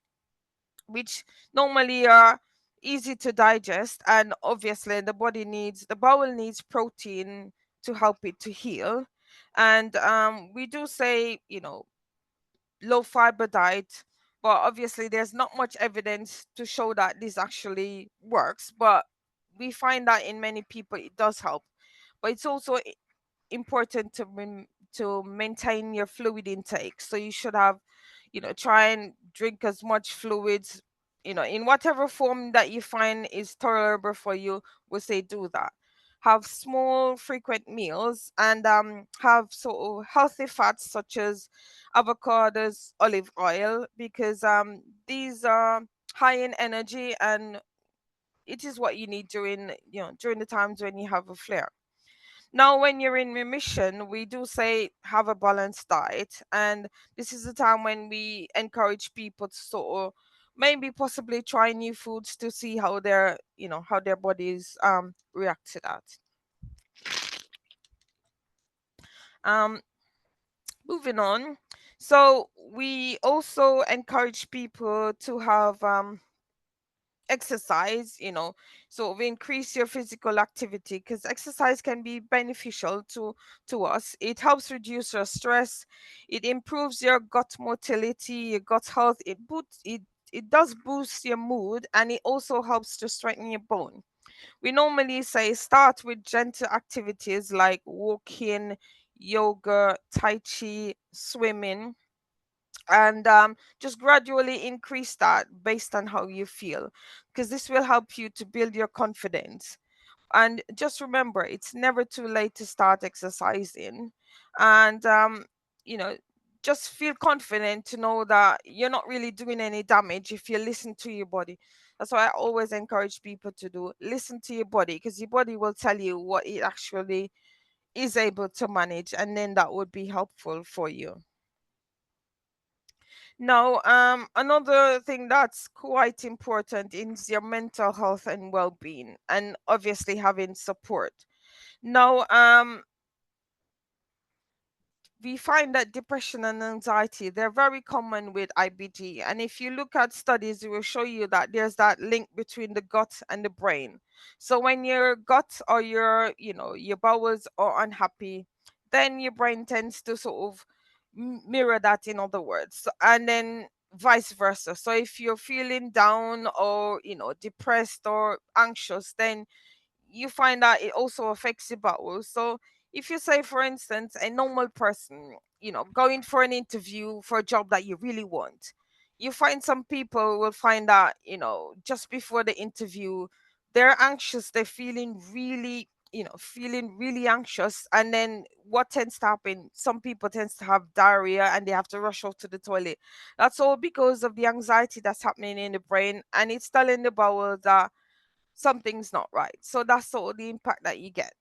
which normally are easy to digest, and obviously the bowel needs protein to help it to heal. And we do say, low fiber diet, but obviously there's not much evidence to show that this actually works, but we find that in many people it does help. But it's also important to maintain your fluid intake. So you should have, try and drink as much fluids, in whatever form that you find is tolerable for you. We say do that. Have small, frequent meals, and have sort of healthy fats such as avocados, olive oil, because these are high in energy, and it is what you need during the times when you have a flare. Now, when you're in remission, we do say have a balanced diet, and this is the time when we encourage people to sort of maybe possibly try new foods to see how their bodies react to that. Um, Moving on. So we also encourage people to have exercise, sort of increase your physical activity, because exercise can be beneficial to us. It helps reduce your stress, it improves your gut motility, your gut health, it does boost your mood, and it also helps to strengthen your bone. We normally say start with gentle activities like walking, yoga, tai chi, swimming, and just gradually increase that based on how you feel, because this will help you to build your confidence. And just remember, it's never too late to start exercising, and you know just feel confident to know that you're not really doing any damage if you listen to your body. That's why I always encourage people to do listen to your body, because your body will tell you what it actually is able to manage, and then that would be helpful for you. Now, another thing that's quite important is your mental health and well-being, and obviously having support. Now, we find that depression and anxiety, they're very common with IBD, and if you look at studies, it will show you that there's that link between the gut and the brain. So when your gut or your bowels are unhappy, then your brain tends to sort of mirror that, in other words. And then vice versa. So if you're feeling down or depressed or anxious, then you find that it also affects your bowels. So if you say, for instance, a normal person, going for an interview for a job that you really want, you find some people will find that, just before the interview, they're anxious, they're feeling really anxious. And then what tends to happen, some people tends to have diarrhea and they have to rush out to the toilet. That's all because of the anxiety that's happening in the brain, and it's telling the bowel that something's not right. So that's all the impact that you get.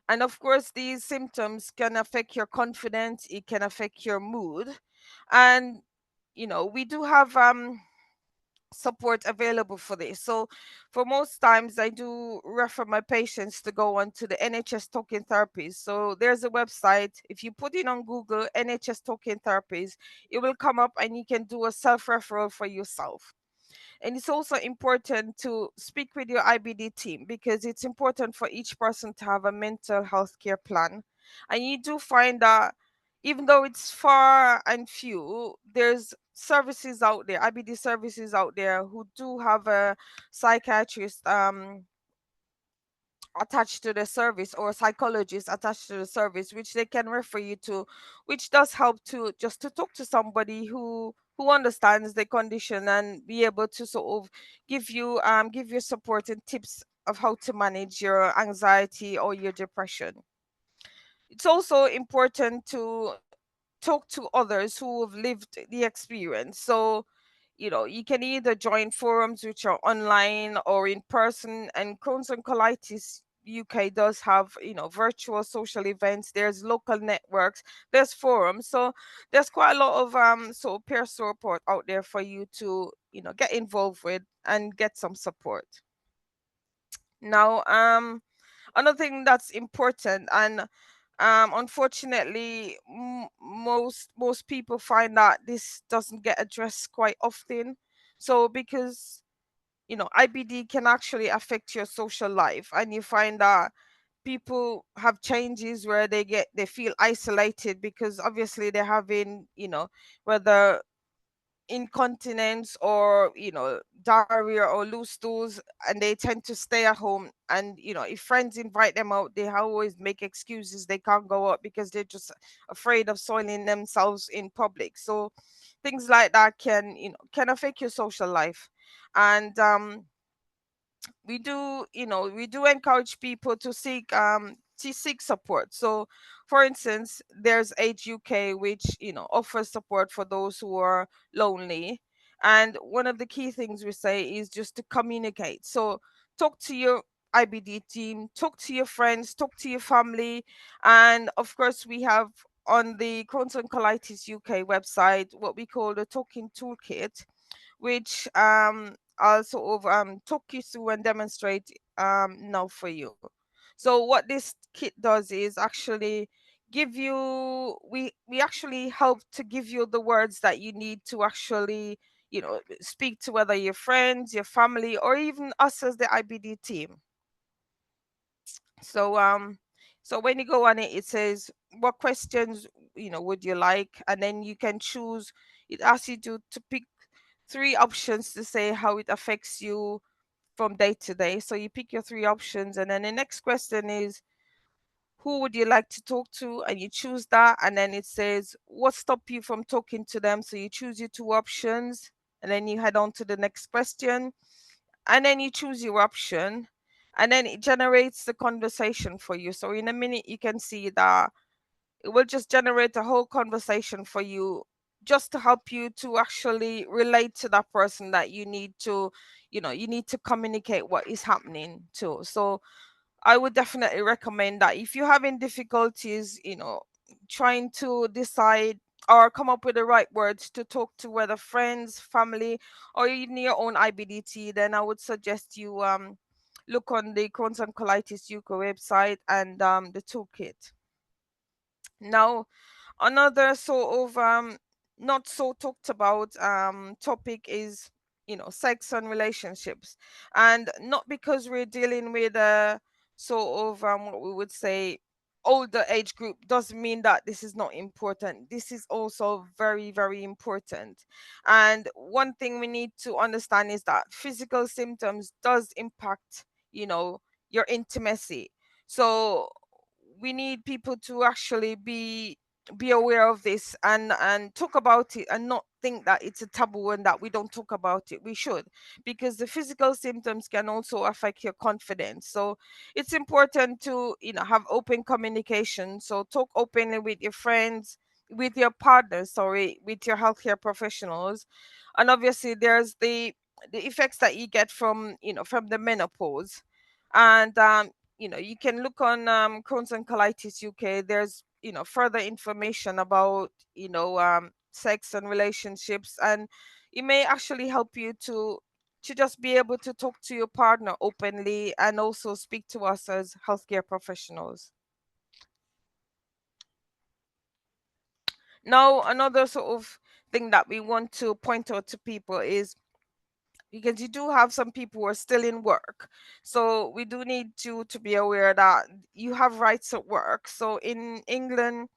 And of course, these symptoms can affect your confidence, it can affect your mood. And we do have support available for this. So for most times I do refer my patients to go on to the NHS talking therapies. So there's a website, if you put in on Google NHS talking therapies, it will come up and you can do a self-referral for yourself. And it's also important to speak with your IBD team, because it's important for each person to have a mental health care plan. And you do find that even though it's far and few, there's services out there, IBD services out there, who do have a psychiatrist attached to the service, or psychologist attached to the service, which they can refer you to, which does help to just to talk to somebody who understands the condition and be able to sort of give you support and tips of how to manage your anxiety or your depression. It's also important to talk to others who have lived the experience. So you can either join forums which are online or in person. And Crohn's and Colitis UK does have virtual social events, there's local networks, there's forums. So there's quite a lot of sort of peer support out there for you to get involved with and get some support. Now, another thing that's important, and unfortunately, most people find that this doesn't get addressed quite often. So because IBD can actually affect your social life, and you find that people have changes where they feel isolated, because obviously they're having whether incontinence or diarrhea or loose stools, and they tend to stay at home. And if friends invite them out, they always make excuses, they can't go out because they're just afraid of soiling themselves in public. So things like that can affect your social life. And we do encourage people to seek support. So for instance, there's Age UK, which offers support for those who are lonely. And one of the key things we say is just to communicate. So talk to your IBD team, talk to your friends, talk to your family. And of course, we have on the Crohn's and Colitis UK website what we call the talking toolkit, which I'll sort of talk you through and demonstrate now for you. So what this kit does is actually give you we actually help to give you the words that you need to actually speak to, whether your friends, your family, or even us as the IBD team. So so when you go on it, it says what questions would you like, and then you can choose. It asks you to pick three options to say how it affects you from day to day. So you pick your three options, and then the next question is who would you like to talk to, and you choose that. And then it says what stop you from talking to them, so you choose your two options, and then you head on to the next question, and then you choose your option, and then it generates the conversation for you. So in a minute you can see that it will just generate a whole conversation for you, just to help you to actually relate to that person that you need to communicate what is happening to. So I would definitely recommend that if you're having difficulties trying to decide or come up with the right words to talk to, whether friends, family, or even your own IBDT, then I would suggest you look on the Crohn's and Colitis UK website and the toolkit. Now, another sort of not so talked about topic is sex and relationships. And not because we're dealing with a sort of what we would say older age group doesn't mean that this is not important. This is also very, very important. And one thing we need to understand is that physical symptoms does impact, your intimacy. So we need people to actually be aware of this and talk about it, and not think that it's a taboo and that we don't talk about it. We should, because the physical symptoms can also affect your confidence. So it's important to have open communication. So talk openly with your friends, with your partners, sorry, with your healthcare professionals. And obviously there's the effects that you get from from the menopause. And you can look on Crohn's and Colitis UK. There's further information about sex and relationships, and it may actually help you to just be able to talk to your partner openly and also speak to us as healthcare professionals. Now, another sort of thing that we want to point out to people is, because you do have some people who are still in work, so we do need to be aware that you have rights at work. So in England,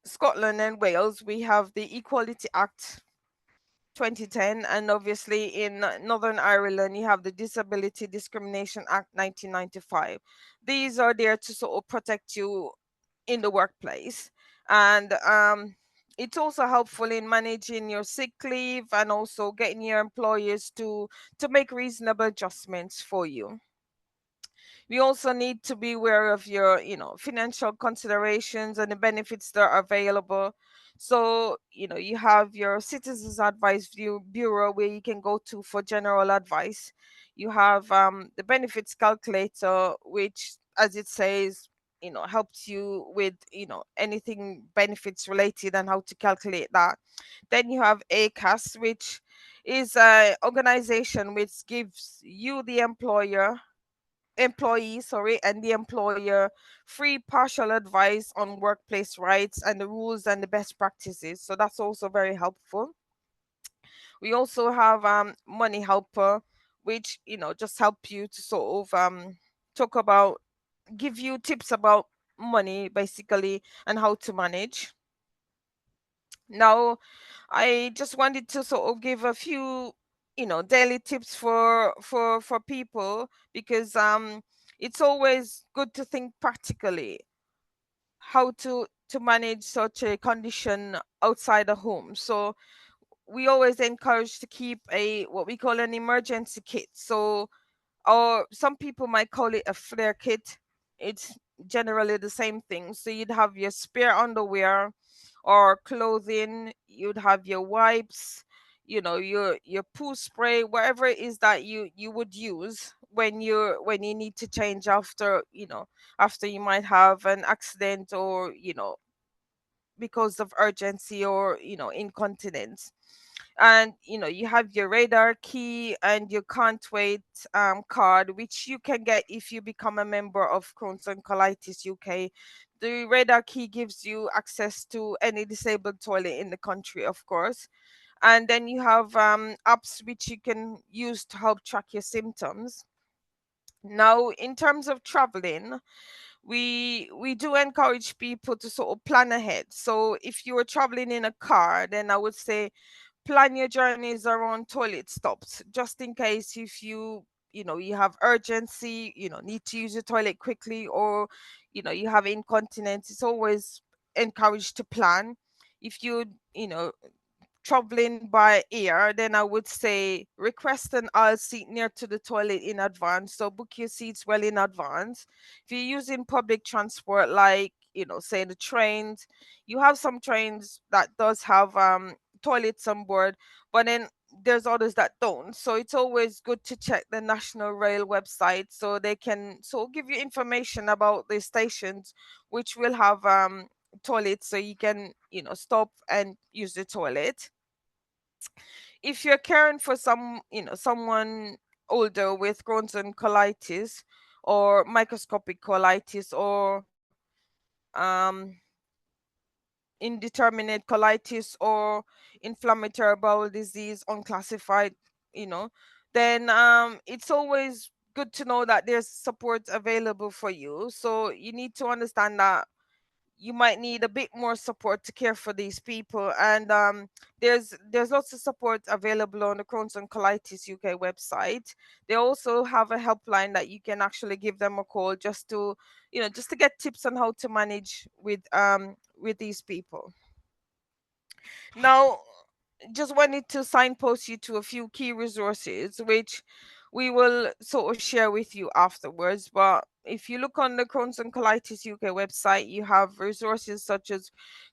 Scotland and Wales, we have the Equality Act 2010, and obviously in Northern Ireland you have the Disability Discrimination Act 1995. These are there to sort of protect you in the workplace. And it's also helpful in managing your sick leave and also getting your employers to make reasonable adjustments for you. We also need to be aware of your financial considerations and the benefits that are available. So you have your Citizens Advice Bureau, where you can go to for general advice. You have the benefits calculator, which, as it says, helps you with anything benefits related and how to calculate that. Then you have ACAS, which is a organization which gives you the employee, sorry, and the employer free partial advice on workplace rights and the rules and the best practices. So that's also very helpful. We also have Money Helper, which just help you to sort of talk about, give you tips about money basically and how to manage. Now, I just wanted to sort of give a few, daily tips for people, because it's always good to think practically how to manage such a condition outside the home. So we always encourage to keep a what we call an emergency kit. So, or some people might call it a flare kit. It's generally the same thing. So you'd have your spare underwear or clothing, you'd have your wipes, your poo spray, whatever it is that you would use when you need to change after after you might have an accident, or because of urgency, or incontinence. And you have your radar key and your can't wait card, which you can get if you become a member of Crohn's and Colitis UK. The radar key gives you access to any disabled toilet in the country, of course. And then you have apps which you can use to help track your symptoms. Now, in terms of traveling, we do encourage people to sort of plan ahead. So if you are traveling in a car, then I would say plan your journeys around toilet stops, just in case if you have urgency, need to use the toilet quickly, or you have incontinence. It's always encouraged to plan. If you traveling by air, then I would say request an aisle seat near to the toilet in advance. So book your seats well in advance. If you're using public transport, like say the trains, you have some trains that does have toilets on board, but then there's others that don't. So it's always good to check the National Rail website, so they can give you information about the stations which will have toilets, so you can stop and use the toilet. If you're caring for someone older with Crohn's and colitis, or microscopic colitis, or um indeterminate colitis, or inflammatory bowel disease unclassified, you know then it's always good to know that there's support available for you. So you need to understand that you might need a bit more support to care for these people. And there's lots of support available on the Crohn's and Colitis UK website. They also have a helpline that you can actually give them a call just to, just to get tips on how to manage with these people. Now, just wanted to signpost you to a few key resources, which we will sort of share with you afterwards. But if you look on the Crohn's and Colitis UK website, you have resources such as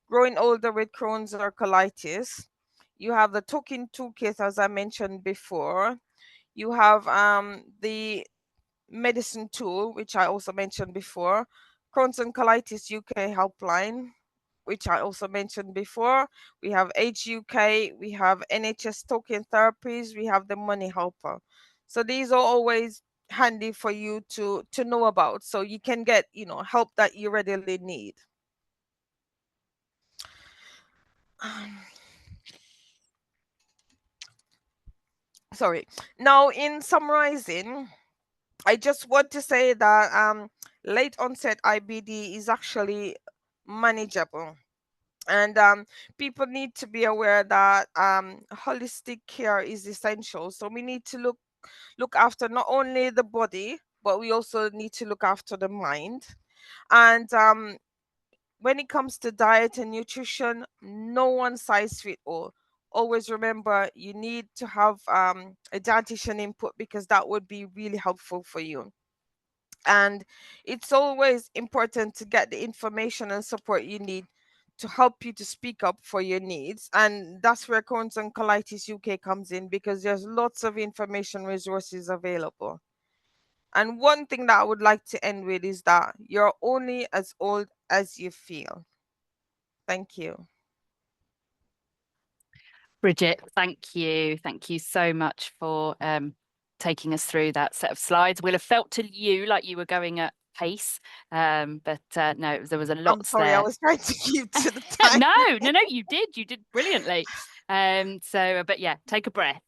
Growing Older with Crohn's or Colitis. You have the Talking Toolkit, as I mentioned before. You have the medicine tool, which I also mentioned before, Crohn's and Colitis UK helpline, which I also mentioned before. We have Age UK, we have NHS Talking Therapies, we have the Money Helper. So these are always handy for you to know about, so you can get help that you readily need. Sorry. Now, in summarizing, I just want to say that late onset IBD is actually manageable. And people need to be aware that holistic care is essential. So we need to look after not only the body, but we also need to look after the mind. And when it comes to diet and nutrition, no one size fit all. Always remember, you need to have a dietitian input, because that would be really helpful for you. And it's always important to get the information and support you need to help you to speak up for your needs. And that's where Crohn's and Colitis UK comes in, because there's lots of information resources available. And one thing that I would like to end with is that you're only as old as you feel. Thank you. Bridgette, thank you. Thank you so much for taking us through that set of slides. We'll have felt to you like you were going at pace, but no, there was a lot. I'm sorry, there. I was trying to keep to the time. No, you did brilliantly. But yeah, take a breath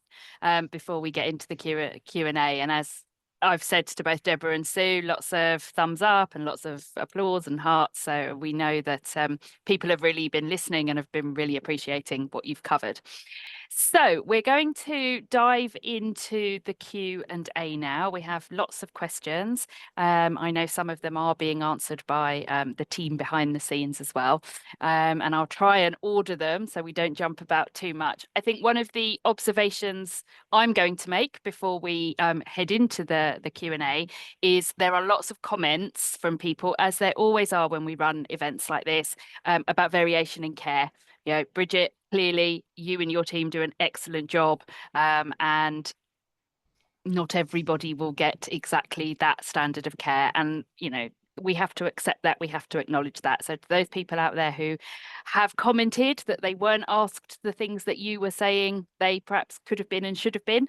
before we get into the Q&A. And as I've said to both Debra and Sue, lots of thumbs up and lots of applause and hearts. So we know that people have really been listening and have been really appreciating what you've covered. So we're going to dive into the Q&A now. We have lots of questions. I know some of them are being answered by the team behind the scenes as well. And I'll try and order them so we don't jump about too much. I think one of the observations I'm going to make before we head into the Q&A is there are lots of comments from people, as there always are when we run events like this, about variation in care. Bridgette, clearly you and your team do an excellent job, and not everybody will get exactly that standard of care. And, we have to accept that, we have to acknowledge that. So to those people out there who have commented that they weren't asked the things that you were saying they perhaps could have been and should have been,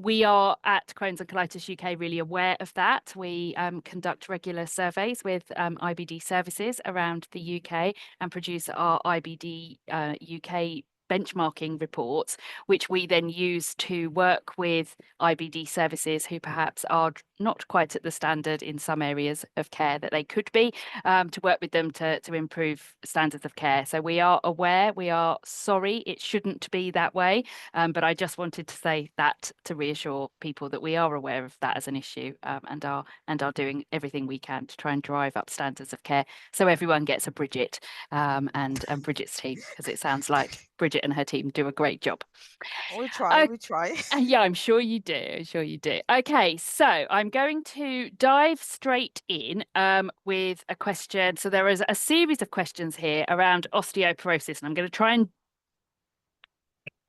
we are at Crohn's and Colitis UK really aware of that. We conduct regular surveys with IBD services around the UK and produce our IBD UK benchmarking reports, which we then use to work with IBD services who perhaps are not quite at the standard in some areas of care that they could be, to work with them to improve standards of care. So we are aware, we are sorry, it shouldn't be that way. But I just wanted to say that to reassure people that we are aware of that as an issue, and are doing everything we can to try and drive up standards of care so everyone gets a Bridgette, and Bridgette's team, because it sounds like Bridgette and her team do a great job. We try. Yeah, I'm sure you do. Okay, so I'm going to dive straight in with a question. So there is a series of questions here around osteoporosis, and I'm going to try and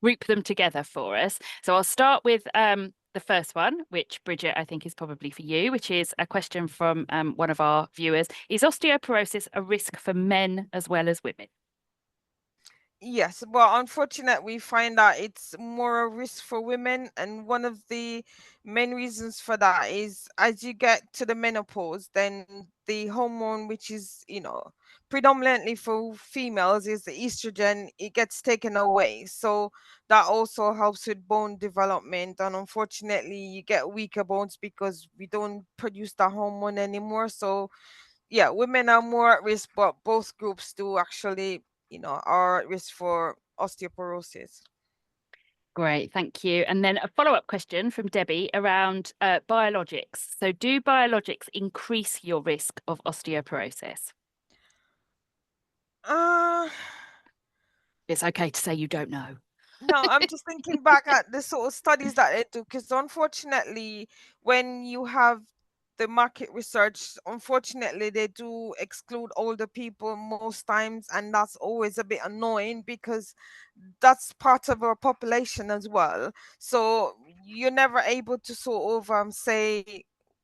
group them together for us. So I'll start with the first one, which Bridgette, I think is probably for you, which is a question from one of our viewers. Is osteoporosis a risk for men as well as women? Yes, but unfortunately, we find that it's more a risk for women, and one of the main reasons for that is as you get to the menopause, then the hormone, which is, predominantly for females, is the estrogen, it gets taken away. So that also helps with bone development, and unfortunately, you get weaker bones because we don't produce that hormone anymore. So yeah, women are more at risk, but both groups do actually, are at risk for osteoporosis. Great, thank you. And then a follow-up question from Debbie around biologics. So do biologics increase your risk of osteoporosis? Uh, It's okay to say you don't know. no, I'm just thinking back at the sort of studies that they do, because unfortunately, when you have the market research, unfortunately, they do exclude older people most times, and that's always a bit annoying because that's part of our population as well. So you're never able to sort of say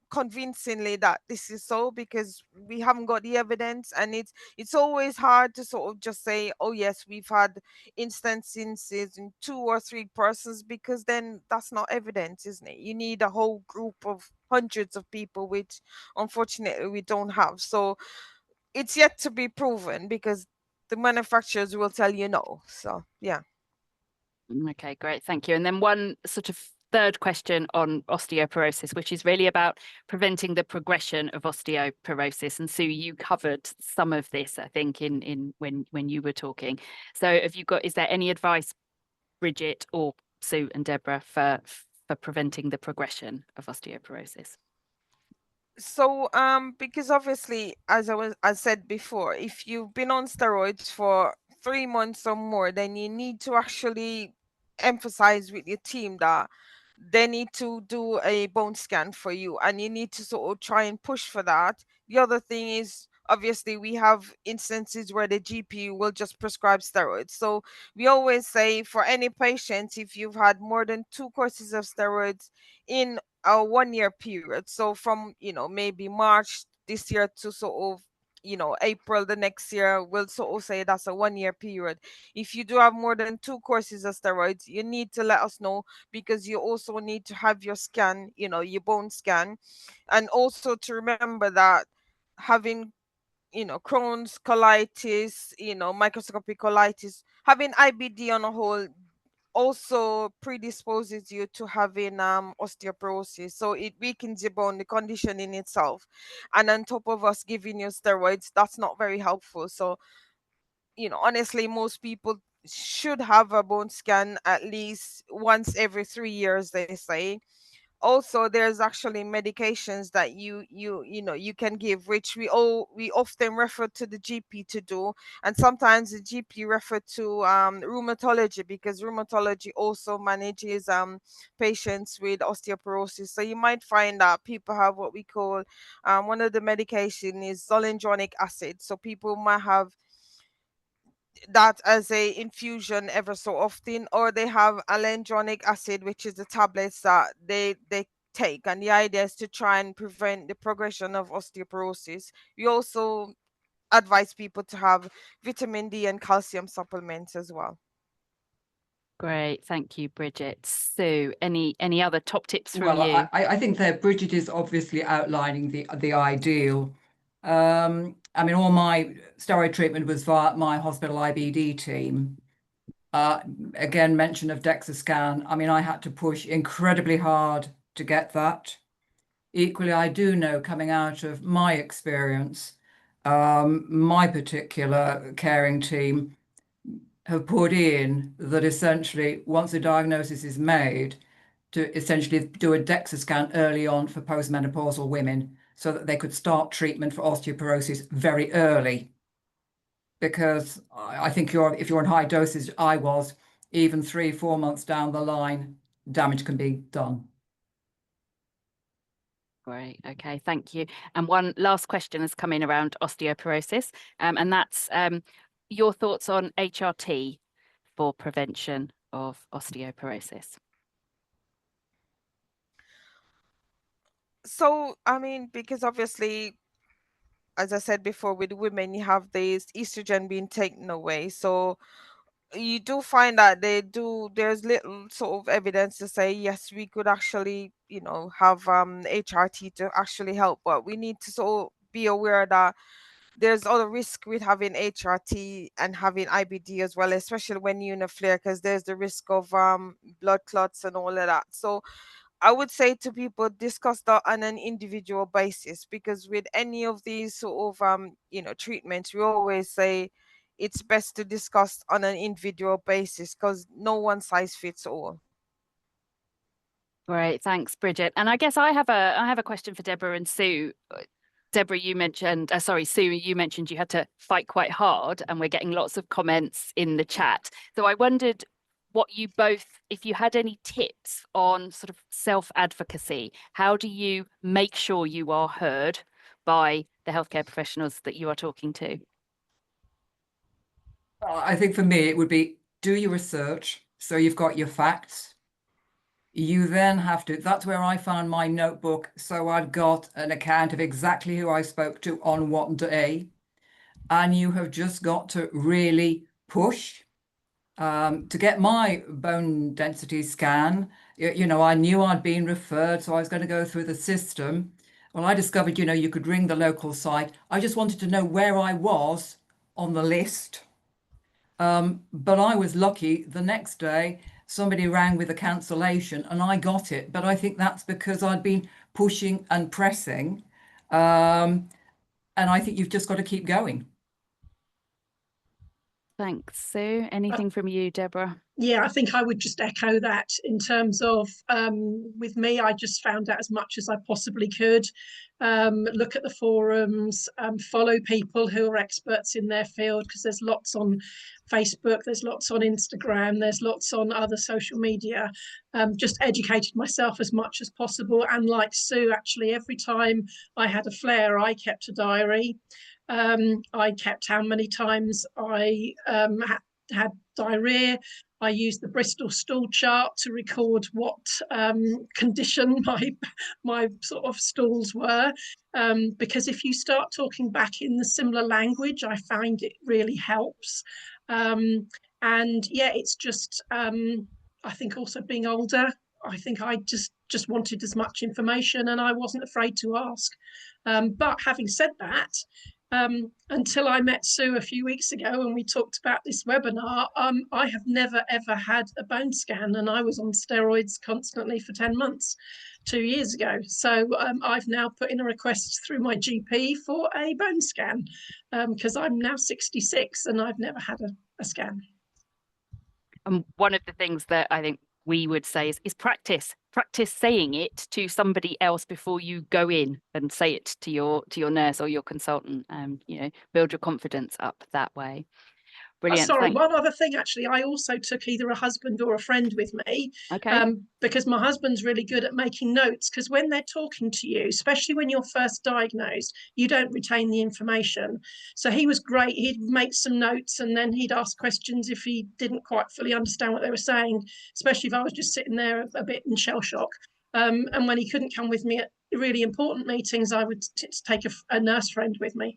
convincingly that this is so, because we haven't got the evidence, and it's always hard to sort of just say, oh yes, we've had instances in 2 or 3 persons, because then that's not evidence, isn't it? You need a whole group of hundreds of people, which unfortunately we don't have. So it's yet to be proven, because the manufacturers will tell you no. So yeah. Okay, great, thank you. And then one sort of third question on osteoporosis, which is really about preventing the progression of osteoporosis. And Sue, you covered some of this, I think, in when you were talking. So is there any advice, Bridgette or Sue and Debra, for preventing the progression of osteoporosis? So because obviously, as I said before, if you've been on steroids for 3 months or more, then you need to actually emphasize with your team that they need to do a bone scan for you, and you need to sort of try and push for that. The other thing is, obviously, we have instances where the GP will just prescribe steroids. So we always say, for any patient, if you've had more than 2 courses of steroids in a 1 year period, so from maybe March this year to sort of April the next year, we'll sort of say that's a 1 year period. If you do have more than 2 courses of steroids, you need to let us know, because you also need to have your scan, your bone scan. And also to remember that having Crohn's colitis, microscopic colitis, having IBD on a whole also predisposes you to having osteoporosis. So it weakens your bone, the condition in itself. And on top of us giving you steroids, that's not very helpful. So honestly, most people should have a bone scan at least once every 3 years, they say. Also, there's actually medications that you can give, which we often refer to the GP to do, and sometimes the GP refer to rheumatology, because rheumatology also manages patients with osteoporosis. So you might find that people have what we call one of the medication is zoledronic acid. So people might have that as a infusion ever so often, or they have alendronic acid, which is the tablets that they take, and the idea is to try and prevent the progression of osteoporosis. We also advise people to have vitamin D and calcium supplements as well. Great, thank you, Bridgette. Sue, any other top tips from Well, you? I think that Bridgette is obviously outlining the ideal. I mean, all my steroid treatment was via my hospital IBD team. Again, mention of DEXA scan. I mean, I had to push incredibly hard to get that. Equally, I do know, coming out of my experience, my particular caring team have put in that essentially, once a diagnosis is made, to essentially do a DEXA scan early on for postmenopausal women, so that they could start treatment for osteoporosis very early. Because I think if you're on high doses, I was, even 3-4 months down the line, damage can be done. Great. Okay, thank you. And one last question has come in around osteoporosis, and that's your thoughts on HRT for prevention of osteoporosis. So, I mean, because obviously, as I said before, with women, you have this estrogen being taken away. So you do find that there's little sort of evidence to say yes, we could actually, have HRT to actually help, but we need to sort of be aware that there's other risk with having HRT and having IBD as well, especially when you're in a flare, because there's the risk of blood clots and all of that. So I would say to people, discuss that on an individual basis, because with any of these sort of treatments, we always say it's best to discuss on an individual basis, because no one size fits all. Great, thanks, Bridgette. And I guess I have a question for Debra and Sue. Debra, you mentioned, Sue, you mentioned you had to fight quite hard, and we're getting lots of comments in the chat. So I wondered what you both, if you had any tips on sort of self-advocacy. How do you make sure you are heard by the healthcare professionals that you are talking to? I think for me, it would be do your research. So you've got your facts. You then have to, that's where I found my notebook. So I've got an account of exactly who I spoke to on what day. And you have just got to really push. To get my bone density scan, I knew I'd been referred, so I was going to go through the system. Well, I discovered, you could ring the local site. I just wanted to know where I was on the list. But I was lucky. The next day, somebody rang with a cancellation and I got it. But I think that's because I'd been pushing and pressing. And I think you've just got to keep going. Thanks, Sue. Anything from you, Debra? Yeah, I think I would just echo that in terms of with me, I just found out as much as I possibly could. Look at the forums, follow people who are experts in their field, because there's lots on Facebook, there's lots on Instagram, there's lots on other social media. Just educated myself as much as possible. And like Sue, actually, every time I had a flare, I kept a diary. I kept how many times I had diarrhea. I used the Bristol stool chart to record what condition my sort of stools were, because if you start talking back in the similar language, I find it really helps. And yeah, it's just I think also being older, I think I just wanted as much information, and I wasn't afraid to ask. But having said that, until I met Sue a few weeks ago and we talked about this webinar, I have never ever had a bone scan, and I was on steroids constantly for 10 months 2 years ago. So I've now put in a request through my GP for a bone scan, because I'm now 66 and I've never had a scan. And one of the things that I think we would say is practice saying it to somebody else before you go in and say it to your nurse or your consultant. Build your confidence up that way. Brilliant. Sorry, one other thing, actually, I also took either a husband or a friend with me. Okay. Because my husband's really good at making notes, because when they're talking to you, especially when you're first diagnosed, you don't retain the information. So he was great. He'd make some notes and then he'd ask questions if he didn't quite fully understand what they were saying, especially if I was just sitting there a bit in shell shock. And when he couldn't come with me at really important meetings, I would take a nurse friend with me.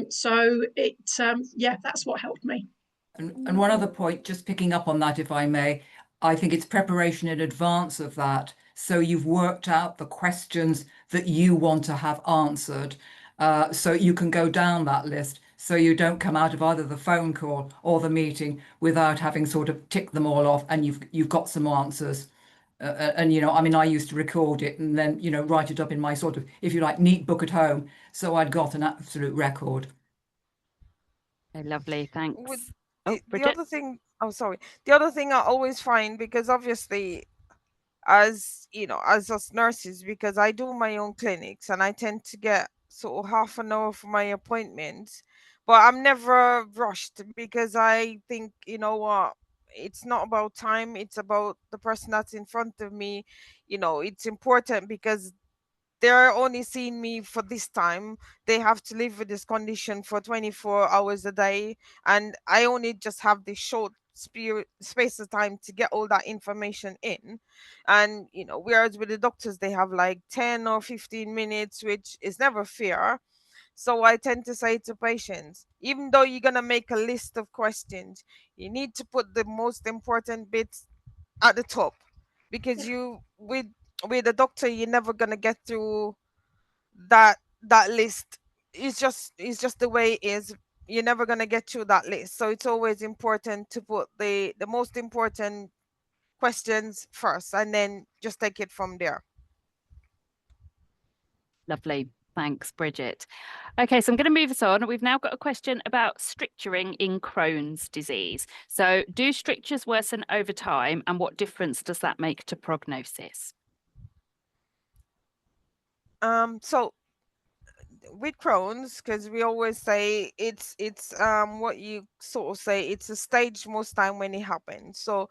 So that's what helped me. And one other point, just picking up on that, if I may, I think it's preparation in advance of that. So you've worked out the questions that you want to have answered, so you can go down that list. So you don't come out of either the phone call or the meeting without having sort of ticked them all off, and you've got some answers. And I used to record it and then write it up in my sort of, if you like, neat book at home. So I'd got an absolute record. Lovely, thanks. The other thing, the other thing I always find, because obviously, as as us nurses, because I do my own clinics and I tend to get sort of half an hour for my appointments, but I'm never rushed, because I think, what, it's not about time, it's about the person that's in front of me. It's important, because they're only seeing me for this time. They have to live with this condition for 24 hours a day, and I only just have this short space of time to get all that information in. And whereas with the doctors, they have like 10 or 15 minutes, which is never fair. So I tend to say to patients, even though you're going to make a list of questions, you need to put the most important bits at the top, because you with a doctor you're never going to get through that list. It's just the way it is. You're never going to get through that list, so it's always important to put the most important questions first, and then just take it from there. Lovely. Thanks, Bridgette. Okay, so I'm going to move us on. We've now got a question about stricturing in Crohn's disease. So do strictures worsen over time, and what difference does that make to prognosis? So with Crohn's, because we always say it's what you sort of say, it's a stage most time when it happens. So,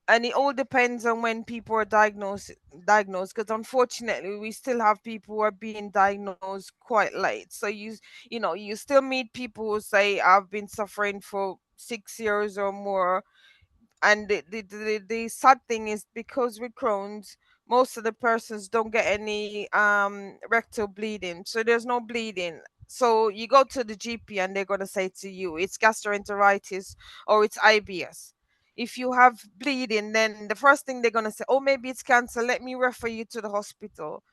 and it all depends on when people are diagnosed, because unfortunately we still have people who are being diagnosed quite late. So you still meet people who say I've been suffering for 6 years or more. And the sad thing is, because with Crohn's, most of the persons don't get any rectal bleeding, so there's no bleeding. So you go to the GP and they're going to say to you it's gastroenteritis or it's IBS. If you have bleeding, then the first thing they're going to say, oh, maybe it's cancer, let me refer you to the hospital.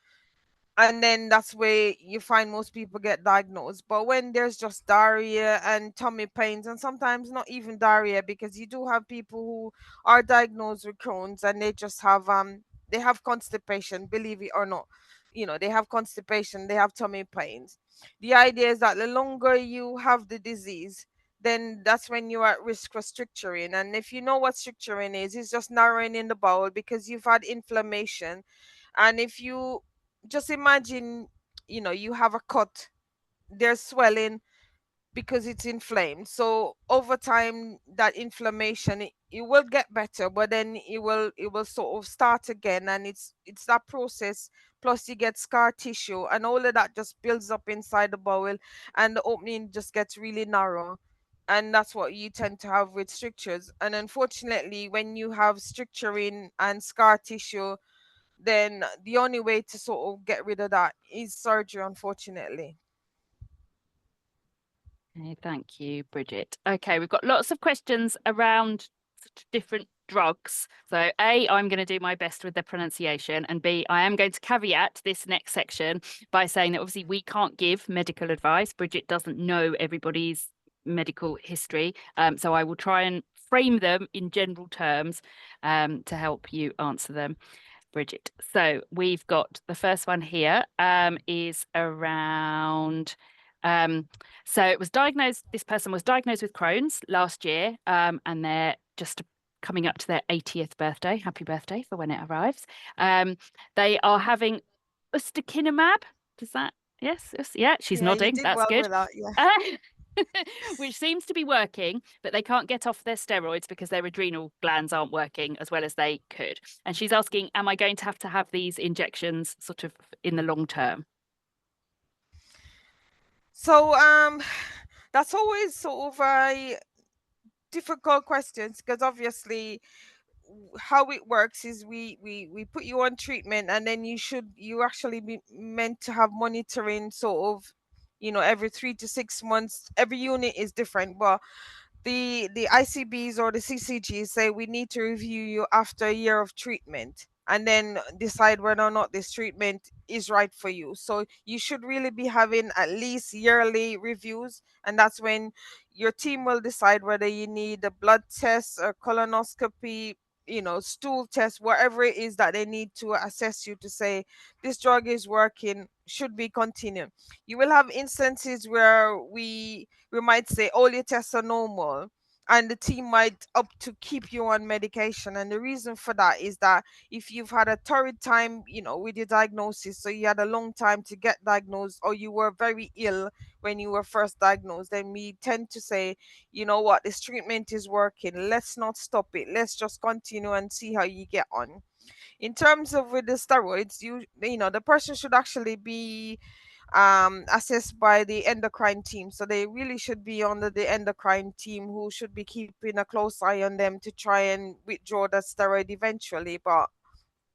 And then that's where you find most people get diagnosed. But when there's just diarrhea and tummy pains, and sometimes not even diarrhea, because you do have people who are diagnosed with Crohn's and they have constipation, believe it or not. They have constipation, they have tummy pains. The idea is that the longer you have the disease, then that's when you're at risk for stricturing. And if you know what stricturing is, it's just narrowing in the bowel because you've had inflammation. And if you just imagine, you have a cut, there's swelling because it's inflamed. So over time, that inflammation, it will get better, but then it will sort of start again, and it's that process. Plus you get scar tissue, and all of that just builds up inside the bowel, and the opening just gets really narrow. And that's what you tend to have with strictures. And unfortunately, when you have stricturing and scar tissue, then the only way to sort of get rid of that is surgery, unfortunately. Okay, thank you, Bridgette. Okay, we've got lots of questions around different drugs. So A, I'm going to do my best with the pronunciation, and B, I am going to caveat this next section by saying that obviously we can't give medical advice. Bridgette doesn't know everybody's medical history. So I will try and frame them in general terms to help you answer them, Bridgette. So we've got the first one here is around so it was diagnosed, this person was diagnosed with Crohn's last year, and they're just coming up to their 80th birthday. Happy birthday for when it arrives. They are having ustekinumab. Does that, yes, yeah, she's nodding. You did That's well good. with that, yeah. Which seems to be working, but they can't get off their steroids because their adrenal glands aren't working as well as they could. And she's asking, am I going to have these injections sort of in the long term? So that's always sort of a difficult question, because obviously how it works is we put you on treatment, and then you actually be meant to have monitoring sort of, every 3 to 6 months. Every unit is different, but the ICBs or the CCGs say we need to review you after a year of treatment, and then decide whether or not this treatment is right for you. So you should really be having at least yearly reviews, and that's when your team will decide whether you need a blood test or colonoscopy, stool test, whatever it is that they need to assess you to say this drug is working, should be continued. You will have instances where we might say all your tests are normal, and the team might opt to keep you on medication. And the reason for that is that if you've had a torrid time, with your diagnosis, so you had a long time to get diagnosed, or you were very ill when you were first diagnosed, then we tend to say, you know what, this treatment is working, let's not stop it, let's just continue and see how you get on. In terms of with the steroids, the person should actually be assessed by the endocrine team. So they really should be under the endocrine team, who should be keeping a close eye on them to try and withdraw that steroid eventually. But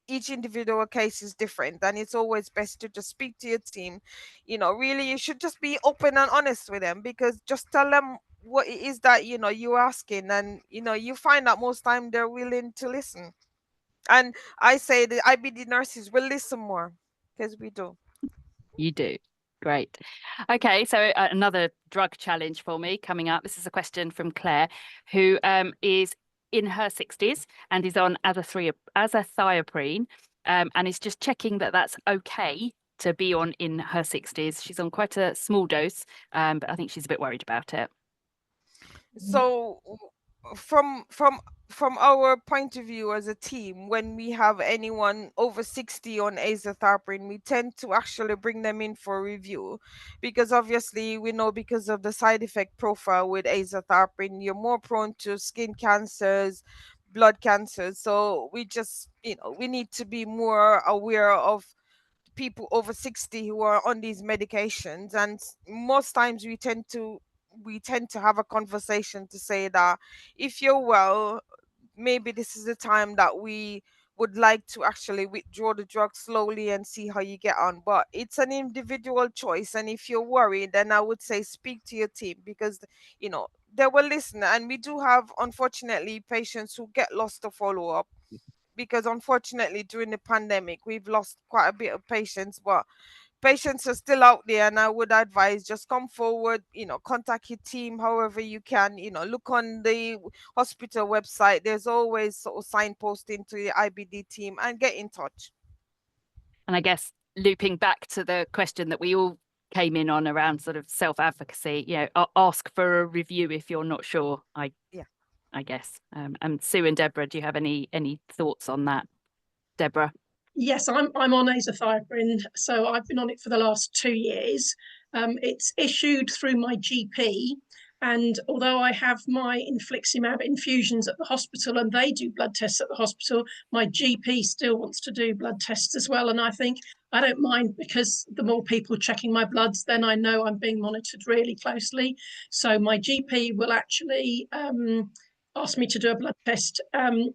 each individual case is different, and it's always best to just speak to your team. Really, you should just be open and honest with them, because just tell them what it is that you're asking, and you find that most time they're willing to listen. And I say the IBD nurses will listen more, because we do. You do. Great. Okay, so another drug challenge for me coming up. This is a question from Claire, who is in her 60s and is on azathioprine, and is just checking that that's okay to be on in her 60s. She's on quite a small dose, but I think she's a bit worried about it. So from our point of view as a team, when we have anyone over 60 on azathioprine, we tend to actually bring them in for review, because obviously we know, because of the side effect profile with azathioprine, you're more prone to skin cancers, blood cancers. So we just, we need to be more aware of people over 60 who are on these medications. And most times we tend to have a conversation to say that if you're well, maybe this is the time that we would like to actually withdraw the drug slowly and see how you get on. But it's an individual choice, and if you're worried, then I would say speak to your team, because they will listen. And we do have, unfortunately, patients who get lost to follow up, because unfortunately during the pandemic we've lost quite a bit of patients. But patients are still out there, and I would advise just come forward, contact your team however you can. Look on the hospital website, there's always sort of signposting to the IBD team, and get in touch. And I guess looping back to the question that we all came in on around sort of self-advocacy, ask for a review if you're not sure, I guess. And Sue and Deborah, do you have any thoughts on that? Deborah? Yes, I'm on azathioprine, so I've been on it for the last 2 years. It's issued through my GP, and although I have my infliximab infusions at the hospital and they do blood tests at the hospital, my GP still wants to do blood tests as well. And I think I don't mind, because the more people checking my bloods, then I know I'm being monitored really closely. So my GP will actually ask me to do a blood test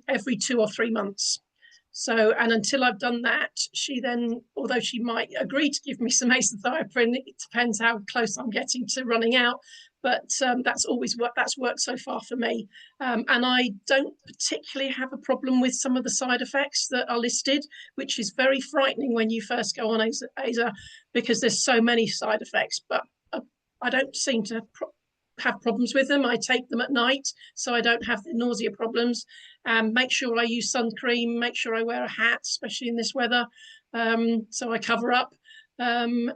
every 2 or 3 months. So, and until I've done that, she then, although she might agree to give me some azathioprine, it depends how close I'm getting to running out. But that's worked so far for me. And I don't particularly have a problem with some of the side effects that are listed, which is very frightening when you first go on AZA, because there's so many side effects. But I don't seem to have problems with them. I take them at night, so I don't have the nausea problems. Make sure I use sun cream, make sure I wear a hat, especially in this weather, so I cover up, and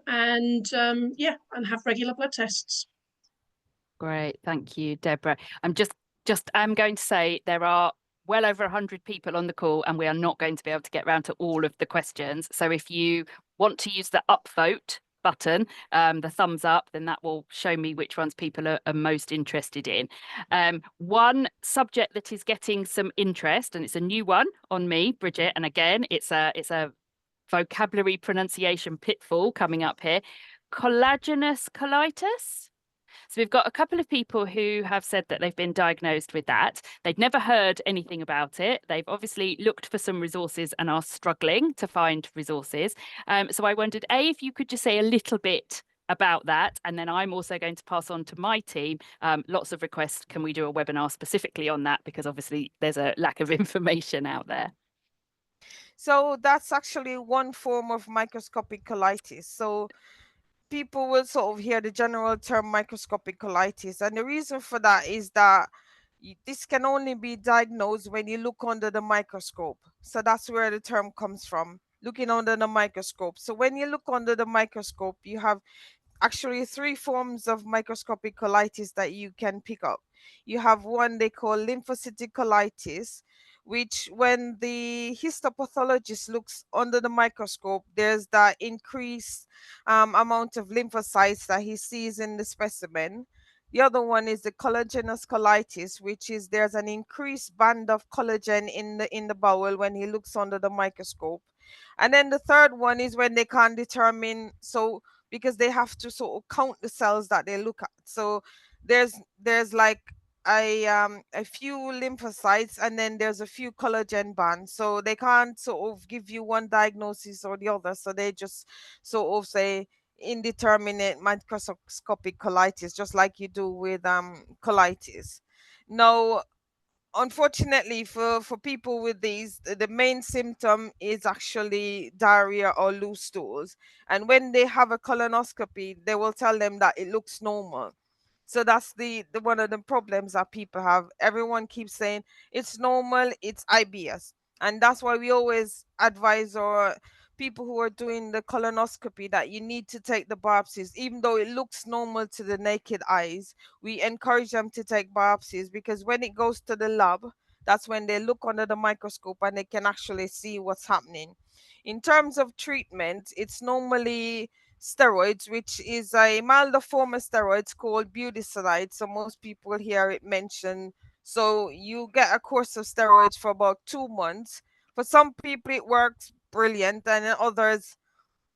have regular blood tests. Great, thank you, Deborah. I'm going to say there are well over 100 people on the call, and we are not going to be able to get around to all of the questions. So if you want to use the upvote button, the thumbs up, then that will show me which ones people are most interested in. One subject that is getting some interest, and it's a new one on me, Bridgette, and again, it's a vocabulary pronunciation pitfall coming up here. Collagenous colitis. So we've got a couple of people who have said that they've been diagnosed with that. They've never heard anything about it. They've obviously looked for some resources and are struggling to find resources. So I wondered, if you could just say a little bit about that, and then I'm also going to pass on to my team. Lots of requests, can we do a webinar specifically on that, because obviously there's a lack of information out there. So that's actually one form of microscopic colitis. So people will sort of hear the general term microscopic colitis, and the reason for that is that this can only be diagnosed when you look under the microscope. So that's where the term comes from, looking under the microscope. So when you look under the microscope, you have actually 3 forms of microscopic colitis that you can pick up. You have one they call lymphocytic colitis, which when the histopathologist looks under the microscope, there's that increased amount of lymphocytes that he sees in the specimen. The other one is the collagenous colitis, which is there's an increased band of collagen in the bowel when he looks under the microscope. And then the third one is when they can't determine, so because they have to sort of count the cells that they look at. So there's like a few lymphocytes, and then there's a few collagen bands. So they can't sort of give you one diagnosis or the other. So they just sort of say indeterminate microscopic colitis, just like you do with colitis. Now, unfortunately for people with these, the main symptom is actually diarrhea or loose stools, and when they have a colonoscopy they will tell them that it looks normal. So that's the one of the problems that people have. Everyone keeps saying it's normal, it's IBS. And that's why we always advise our people who are doing the colonoscopy that you need to take the biopsies. Even though it looks normal to the naked eyes, we encourage them to take biopsies, because when it goes to the lab, that's when they look under the microscope and they can actually see what's happening. In terms of treatment, it's normally steroids, which is a milder form of steroids called budesonide. So most people hear it mentioned. So you get a course of steroids for about 2 months. For some people, it works brilliant, and in others,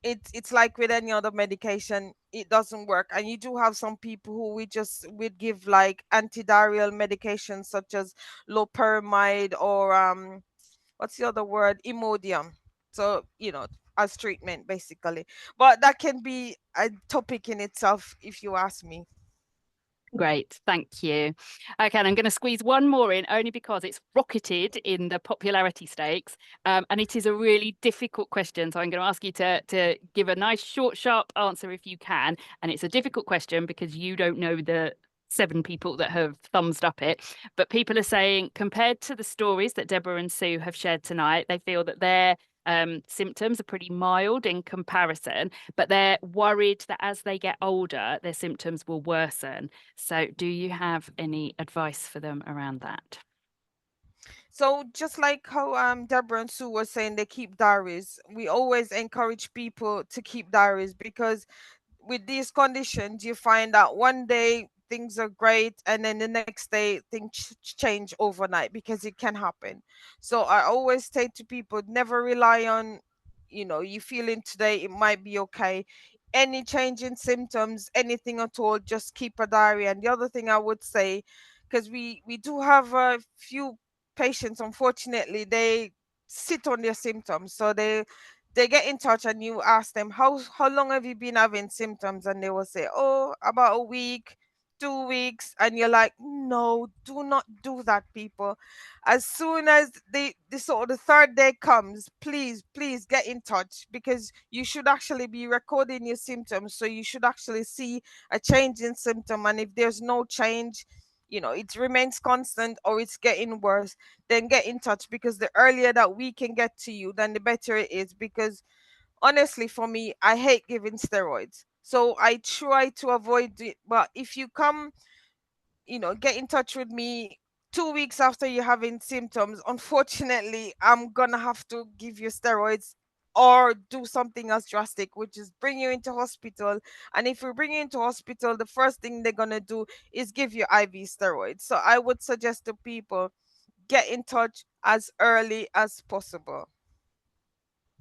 it's like with any other medication, it doesn't work. And you do have some people who we'd give like antidiarrheal medications such as loperamide or what's the other word, Imodium. So as treatment basically, but that can be a topic in itself if you ask me. Great, thank you. Okay, and I'm going to squeeze one more in only because it's rocketed in the popularity stakes, and it is a really difficult question. So I'm going to ask you to give a nice, short, sharp answer if you can. And it's a difficult question because you don't know the 7 people that have thumbs up it. But people are saying, compared to the stories that Debra and Sue have shared tonight, they feel that their symptoms are pretty mild in comparison, but they're worried that as they get older, their symptoms will worsen. So do you have any advice for them around that? So just like how Debra and Sue were saying, they keep diaries. We always encourage people to keep diaries, because with these conditions, you find that one day things are great, and then the next day things change overnight, because it can happen. So I always say to people, never rely on, you feeling today, it might be okay. Any change in symptoms, anything at all, just keep a diary. And the other thing I would say, because we do have a few patients, unfortunately, they sit on their symptoms. So they get in touch and you ask them, how long have you been having symptoms, and they will say, oh, about a week, 2 weeks. And you're like, no, do not do that, people. As soon as the sort of the third day comes, please get in touch, because you should actually be recording your symptoms. So you should actually see a change in symptom, and if there's no change, it remains constant or it's getting worse, then get in touch, because the earlier that we can get to you, then the better it is. Because honestly, for me, I hate giving steroids, so I try to avoid it. But if you come, get in touch with me 2 weeks after you're having symptoms, unfortunately, I'm gonna have to give you steroids or do something else drastic, which is bring you into hospital. And if we bring you into hospital, the first thing they're gonna do is give you IV steroids. So I would suggest to people, get in touch as early as possible.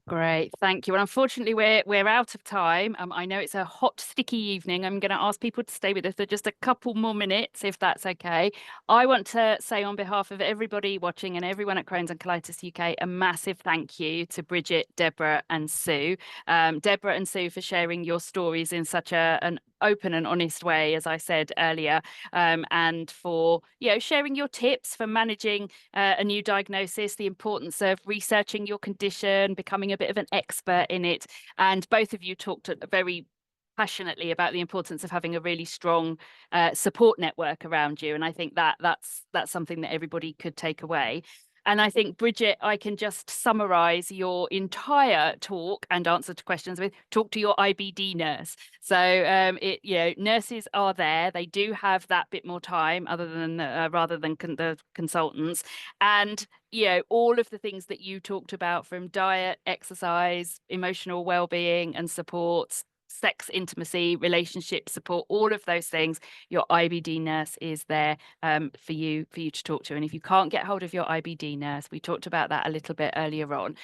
Great, thank you. Well, unfortunately, we're out of time. I know it's a hot, sticky evening. I'm going to ask people to stay with us for just a couple more minutes, if that's okay. I want to say on behalf of everybody watching and everyone at Crohn's and Colitis UK, a massive thank you to Bridgette, Debra, and Sue. Debra and Sue, for sharing your stories in such an open and honest way, as I said earlier, and for sharing your tips for managing a new diagnosis, the importance of researching your condition, becoming a bit of an expert in it. And both of you talked very passionately about the importance of having a really strong support network around you. And I think that's something that everybody could take away. And I think, Bridgette, I can just summarize your entire talk and answer to questions with talk to your IBD nurse. So nurses are there. They do have that bit more time rather than the consultants. And all of the things that you talked about, from diet, exercise, emotional well-being and supports, sex, intimacy, relationship support, all of those things, your IBD nurse is there for you to talk to. And if you can't get hold of your IBD nurse, we talked about that a little bit earlier on,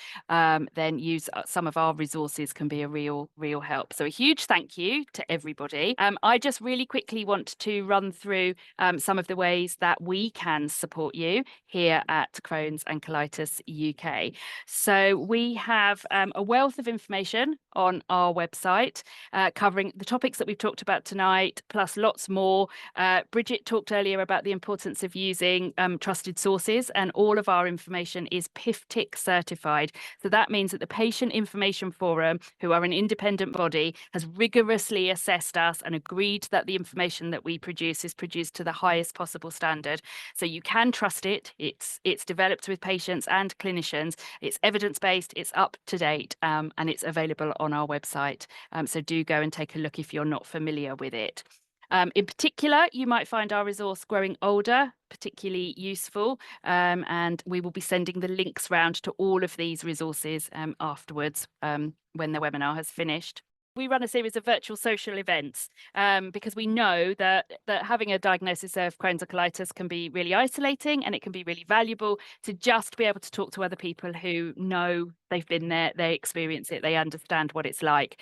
then use some of our resources can be a real help. So a huge thank you to everybody. I just really quickly want to run through some of the ways that we can support you here at Crohn's and Colitis UK. So we have a wealth of information on our website covering the topics that we've talked about tonight, plus lots more. Bridgette talked earlier about the importance of using trusted sources, and all of our information is PIF-TIC certified. So that means that the Patient Information Forum, who are an independent body, has rigorously assessed us and agreed that the information that we produce is produced to the highest possible standard. So you can trust it. It's developed with patients and clinicians. It's evidence-based, it's up to date, and it's available on our website. So do go and take a look if you're not familiar with it. In particular, you might find our resource Growing Older particularly useful, and we will be sending the links round to all of these resources afterwards when the webinar has finished. We run a series of virtual social events because we know that having a diagnosis of Crohn's or colitis can be really isolating, and it can be really valuable to just be able to talk to other people who know they've been there, they experience it, they understand what it's like.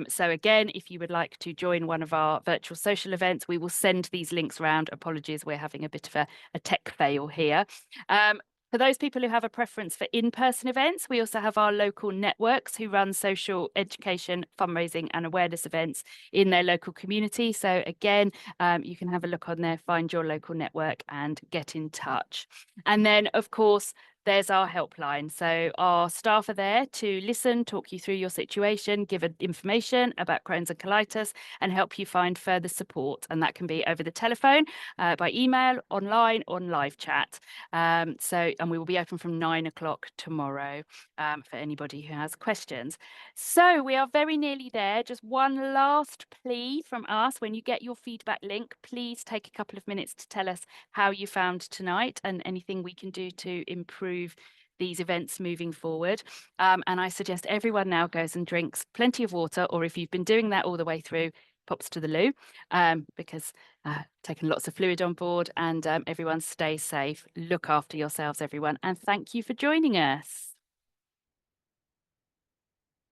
So again, if you would like to join one of our virtual social events, we will send these links around. Apologies, we're having a bit of a tech fail here. For those people who have a preference for in-person events, we also have our local networks who run social education, fundraising and awareness events in their local community. So again, you can have a look on there, find your local network and get in touch. And then, of course, there's our helpline. So our staff are there to listen, talk you through your situation, give information about Crohn's and colitis, and help you find further support. And that can be over the telephone, by email, online, on live chat. And we will be open from 9 o'clock tomorrow for anybody who has questions. So we are very nearly there. Just one last plea from us. When you get your feedback link, please take a couple of minutes to tell us how you found tonight and anything we can do to improve these events moving forward. And I suggest everyone now goes and drinks plenty of water, or if you've been doing that all the way through, pops to the loo, because taking lots of fluid on board, and everyone stay safe. Look after yourselves, everyone, and thank you for joining us.